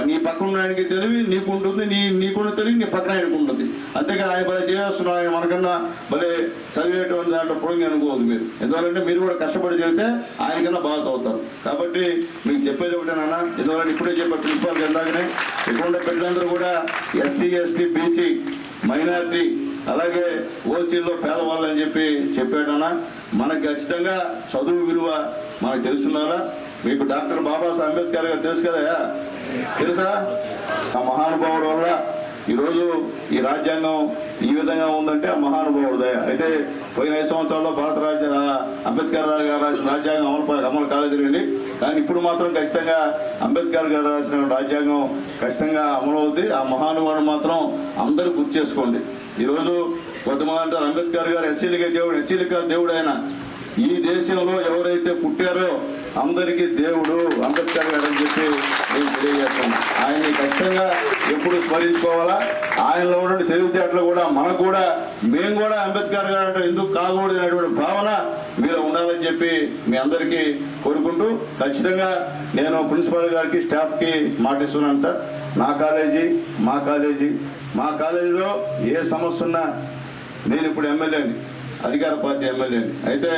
నీ పక్కన ఆయనకి తెలివి నీకు ఉంటుంది, నీకున్న తెలివి నీ పక్కన ఆయనకు ఉంటుంది. అంతేకాని ఆయన భలే చేస్తున్నా, ఆయన మనకన్నా భలే చదివేటువంటి దాంట్లో పొంగి అనుకోవద్దు మీరు. ఎందుకంటే మీరు కూడా కష్టపడి చదివితే ఆయనకన్నా బాగా చదువుతారు. కాబట్టి మీకు చెప్పేది ఒకటేనా, ఎందుకంటే ఇప్పుడే చెప్పే ప్రిన్సిపాల్ ఎందాకనే ఇక్కడ బిడ్డలందరూ కూడా ఎస్సీ ఎస్టీ బీసీ మైనారిటీ అలాగే ఓసీల్లో పేదవాళ్ళు అని చెప్పి చెప్పాడన్నా. మనకు ఖచ్చితంగా చదువు విలువ మనకు తెలుసున్నారా? మీకు డాక్టర్ బాబాసాహెబ్ అంబేద్కర్ గారు తెలుసు కదా, తెలుసా? ఆ మహానుభావుడు వల్ల ఈరోజు ఈ రాజ్యాంగం ఈ విధంగా ఉందంటే ఆ మహానుభావుడు దయ. అయితే పోయిన 5 సంవత్సరాల్లో అంబేద్కర్ గారు రాసిన రాజ్యాంగం అమలు కాలేదండి. కానీ ఇప్పుడు మాత్రం ఖచ్చితంగా అంబేద్కర్ గారు రాసిన రాజ్యాంగం ఖచ్చితంగా అమలు అవుతుంది. ఆ మహానుభావుడు మాత్రం అందరూ గుర్తు చేసుకోండి. ఈరోజు కొంతమంది అంటారు అంబేద్కర్ గారు ఎస్సీలకి దేవుడు ఆయన. ఈ దేశంలో ఎవరైతే పుట్టారో అందరికీ దేవుడు అంబేద్కర్ గారు అని చెప్పి నేను తెలియజేస్తాను. ఆయన్ని ఖచ్చితంగా ఎప్పుడు స్మరించుకోవాలా. ఆయనలో ఉన్న తెలివితేటలు కూడా మనకు కూడా మేము కూడా అంబేద్కర్ గారు అంటే ఎందుకు కాకూడదు అనేటువంటి భావన మీలో ఉండాలని చెప్పి మీ అందరికీ కోరుకుంటూ ఖచ్చితంగా నేను ప్రిన్సిపాల్ గారికి స్టాఫ్కి మాటిస్తున్నాను సార్. మా కాలేజీలో ఏ సమస్య ఉన్నా నేను ఇప్పుడు ఎమ్మెల్యేని, అధికార పార్టీ ఎమ్మెల్యేని. అయితే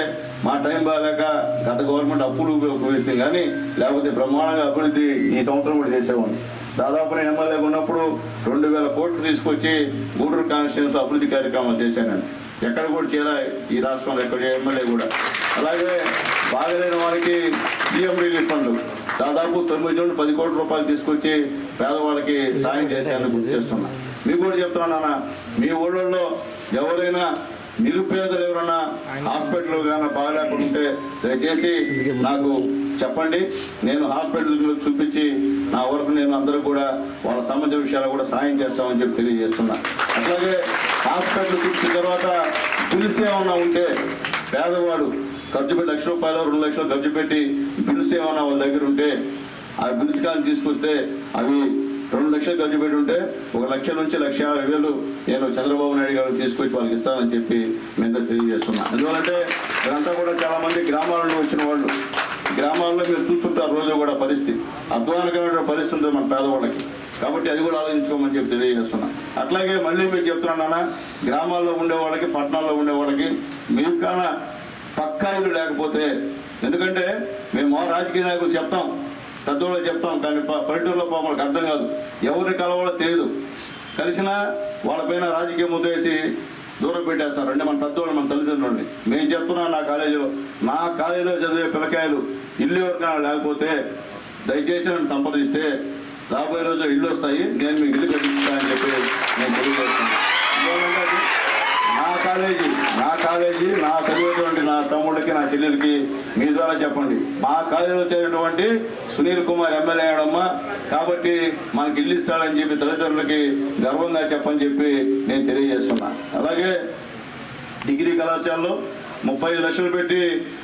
మా టైం బాగాలేక గత గవర్నమెంట్ అప్పులు ఉపయోగిస్తుంది, కానీ లేకపోతే బ్రహ్మాండంగా అభివృద్ధి ఈ సంవత్సరం కూడా చేసేవాడిని. దాదాపు నేను ఎమ్మెల్యేగా ఉన్నప్పుడు 2000 కోట్లు తీసుకొచ్చి గూడూరు కాన్స్టిట్యూన్స్ అభివృద్ధి కార్యక్రమాలు చేశాను. ఎక్కడ కూడా చేరా ఈ రాష్ట్రంలో ఎక్కడ ఎమ్మెల్యే కూడా. అలాగే బాగలేని వారికి సీఎం రిలీఫ్ ఫండ్ దాదాపు 9 నుండి 10 కోట్ల రూపాయలు తీసుకొచ్చి పేదవాళ్ళకి సాయం చేశానని గుర్తు చేస్తున్నా. మీకు కూడా చెప్తున్నాను, మీ ఊళ్ళల్లో ఎవరైనా నిరుపేదలు ఎవరన్నా హాస్పిటల్ కానీ బాగాలేకుంటే దయచేసి నాకు చెప్పండి. నేను హాస్పిటల్ చూపించి నా వరకు నేను అందరూ కూడా వాళ్ళ సంబంధించిన విషయాలు కూడా సాయం చేస్తామని చెప్పి తెలియజేస్తున్నా. అట్లాగే హాస్పిటల్ చూపించిన తర్వాత బిల్స్ ఏమన్నా ఉంటే పేదవాడు ఖర్చు పెట్టి 1 లక్ష రూపాయలు 2 లక్షలు ఖర్చు పెట్టి బిల్స్ ఏమన్నా వాళ్ళ దగ్గర ఉంటే ఆ బిల్స్ కానీ తీసుకొస్తే అవి 2 లక్షలు ఖర్చు పెట్టి ఉంటే 1 లక్ష నుంచి 1,50,000 నేను చంద్రబాబు నాయుడు గారిని తీసుకొచ్చి వాళ్ళకి ఇస్తానని చెప్పి మేము తెలియజేస్తున్నాం. ఎందుకంటే ఇదంతా కూడా చాలా మంది గ్రామాల నుండి వచ్చిన వాళ్ళు. గ్రామాల్లో మీరు చూస్తుంటారు రోజు కూడా పరిస్థితి అధ్వానకరమైన పరిస్థితి ఉంటుంది మన పేదవాళ్ళకి. కాబట్టి అది కూడా ఆలోచించుకోమని చెప్పి తెలియజేస్తున్నాం. అట్లాగే మళ్ళీ మీకు చెప్తున్నాను, గ్రామాల్లో ఉండే వాళ్ళకి పట్టణాల్లో ఉండే వాళ్ళకి మీకు కన్నా పక్కా ఇల్లు లేకపోతే, ఎందుకంటే మేము రాజకీయ నాయకులు చెప్తాం, పెద్దవాళ్ళు చెప్తాం, కానీ పల్లెటూరులో పాపలకు అర్థం కాదు, ఎవరిని కలవాలో తెలియదు. కలిసినా వాళ్ళపైన రాజకీయ ముద్ద వేసి దూరం పెట్టేస్తారు. అంటే మన పెద్దవాళ్ళు మన తల్లిదండ్రులని. మేము చెప్తున్నాం, నా కాలేజీలో చదివే పిల్లకాయలు ఇల్లు ఎవరికైనా లేకపోతే దయచేసి నన్ను సంప్రదిస్తే రాబోయే రోజు ఇల్లు వస్తాయి, నేను మీకు ఇల్లు కట్టిస్తానని చెప్పి నేను తెలియజేస్తాను. నా కాలేజీ నా చదివేటువంటి నా తమ్ముడికి నా చెల్లెలకి మీ ద్వారా చెప్పండి, మా కాలేజీలో చేరినటువంటి సునీల్ కుమార్ ఎమ్మెల్యే అయ్యాడమ్మా, కాబట్టి మనకి ఇల్లు ఇస్తాడని చెప్పి తల్లిదండ్రులకి గర్వంగా చెప్పని చెప్పి నేను తెలియజేస్తున్నా. అలాగే డిగ్రీ కళాశాలలో 35 లక్షలు పెట్టి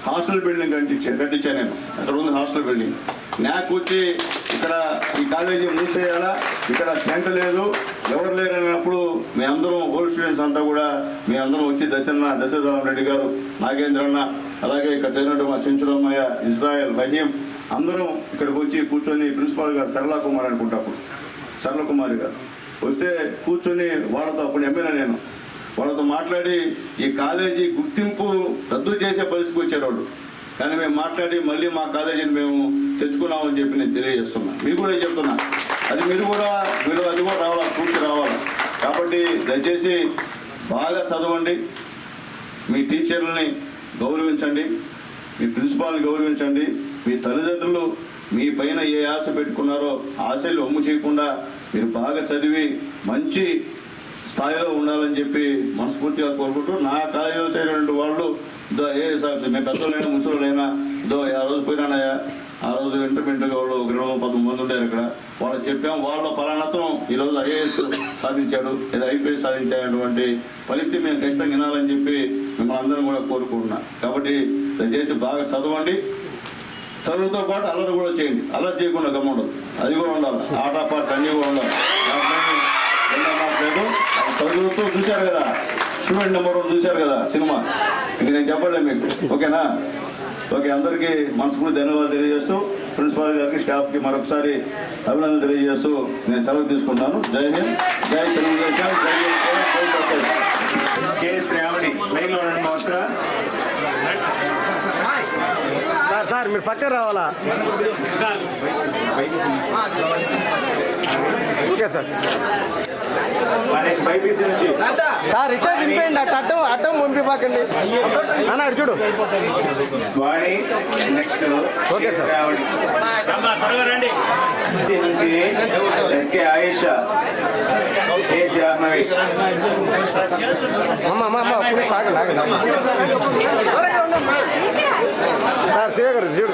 హాస్టల్ బిల్డింగ్ కట్టించాను నేను. అక్కడ ఉంది హాస్టల్ బిల్డింగ్. నాకు వచ్చి ఇక్కడ ఈ కాలేజీ మూసేయాలా, ఇక్కడ టెంట్ లేదు, ఎవరు లేరు అన్నప్పుడు మేమందరం ఓల్డ్ స్టూడెంట్స్ అంతా కూడా మేమందరం వచ్చి దశరథరామ రెడ్డి గారు, నాగేంద్రన్న, అలాగే ఇక్కడ చదివినట్టు మా చెంచులమ్మయ్య, ఇజ్రాయెల్, రహీం అందరం ఇక్కడికి వచ్చి కూర్చొని ప్రిన్సిపాల్ గారు సరళ కుమార్ అనుకుంటప్పుడు సరళ కుమారి గారు వస్తే కూర్చొని వాళ్ళతో, అప్పుడు ఎమ్మెల్యే నేను, వాళ్ళతో మాట్లాడి ఈ కాలేజీ గుర్తింపు రద్దు చేసే పరిస్థితికి వచ్చారు వాళ్ళు. కానీ మేము మాట్లాడి మళ్ళీ మా కాలేజీని మేము తెచ్చుకున్నామని చెప్పి నేను తెలియజేస్తున్నా. మీకు కూడా చెప్తున్నా, అది మీరు అది కూడా రావాలి, పూర్తి రావాలి. కాబట్టి దయచేసి బాగా చదవండి, మీ టీచర్లని గౌరవించండి, మీ ప్రిన్సిపాల్ని గౌరవించండి. మీ తల్లిదండ్రులు మీ పైన ఏ ఆశ పెట్టుకున్నారో ఆశలు ఒమ్ము చేయకుండా మీరు బాగా చదివి మంచి స్థాయిలో ఉండాలని చెప్పి మనస్ఫూర్తిగా కోరుకుంటూ, నా కాలేజీలో చేరినటువంటి వాళ్ళు ఏ మేము పెద్దలైనా ముసలులైనా ఆ రోజు పోయినానయ్యా, ఆ రోజు ఇంటర్మీడియట్గా వాళ్ళు 213 మంది ఉండారు ఇక్కడ. వాళ్ళు చెప్పాం, వాళ్ళ పలానాతం ఈరోజు ఐఏఎస్ సాధించాడు, లేదా ఐపీఎస్ సాధించాడటువంటి పరిస్థితి మేము ఖచ్చితంగా వినాలని చెప్పి మిమ్మల్ని అందరం కూడా కోరుకుంటున్నాం. కాబట్టి దయచేసి బాగా చదవండి, చదువుతో పాటు అల్లరి కూడా చేయండి. అల్లరి చేయకుండా గమ్ముండదు, అది కూడా ఉండాలి. ఆట పాట అన్నీ కూడా ఉండాలి. చదువుతూ చూశారు కదా, స్టూడెంట్ నెంబర్ 1 చూశారు కదా సినిమా, ఇంక నేను చెప్పలే మీకు. ఓకేనా? ఓకే, అందరికీ మనస్ఫూర్తి ధన్యవాదాలు తెలియజేస్తూ ప్రిన్సిపాల్ గారికి, స్టాఫ్కి మరొకసారి అభినందనలు తెలియజేస్తూ నేను సెలవు తీసుకుంటాను. జై హింద్, జై తెలుగుదేశం, జై కే శ్రావణి లైన్లో ఉండండి. సార్ మీరు పక్కన రావాలా? Okay sir. నెక్స్ట్ బైపీసీ నుంచి సార్ ఇట్లా దింపేయండి అట్టం పంపిపాకండి అన్నాడు చూడు వాణి. Next okay sir. నుంచి ఎస్కే ఆయేషా, ఏ జాహ్నవి. అమ్మ ఇప్పుడు సాగండి సార్ చేయగలరు చూడు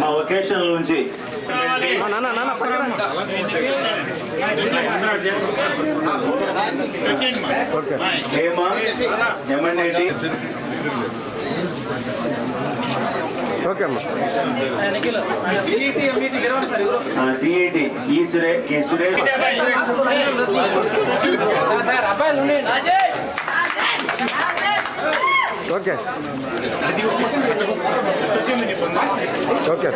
మా వొకేషనల్ నుంచి నాన్న హేమ, ఎమ్మెల్యేటి. ఓకే అమ్మా. సిఐటి ఈ సురేష్. ఓకే ఓకే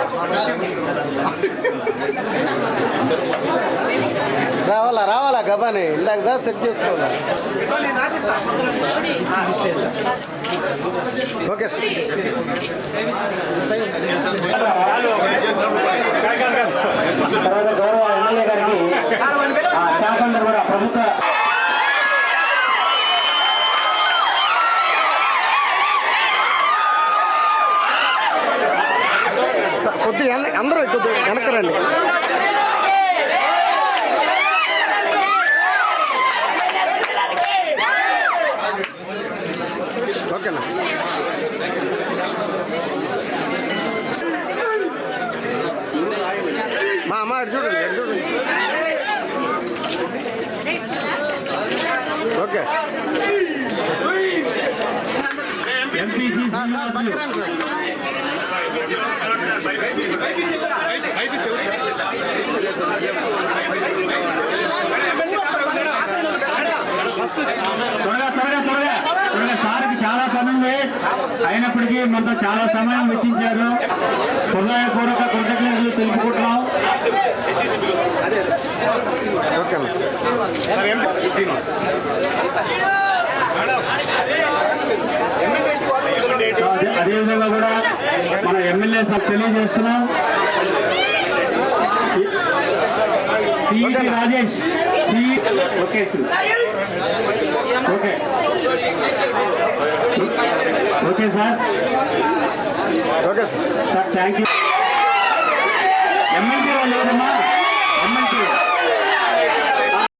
రావాలా గబాని ఇందాక సెట్ చేసుకోవాలా. ఓకే తర్వాత గౌరవ ఎమ్మెల్యే గారికి స్టాఫ్ అందరూ కూడా ప్రభుత్వ కొద్దిగా అందరూ కొద్దిగా వెనకరండి. ఓకేనా మా అమ్మ చూడండి ఓకే ఎంపీసీ త్వరగా సార్కి చాలా పని ఉంది. అయినప్పటికీ మనతో చాలా సమయం వెచ్చించారు. హృదయపూర్వక కృతజ్ఞతలు తెలుపుకుంటున్నాం. అదేవిధంగా కూడా మన ఎమ్మెల్యే సార్ తెలియజేస్తున్నాం. CET Rajesh location okay okay sir. Okay sir thank you. MLA వాళ్ళు లేదమ్మా.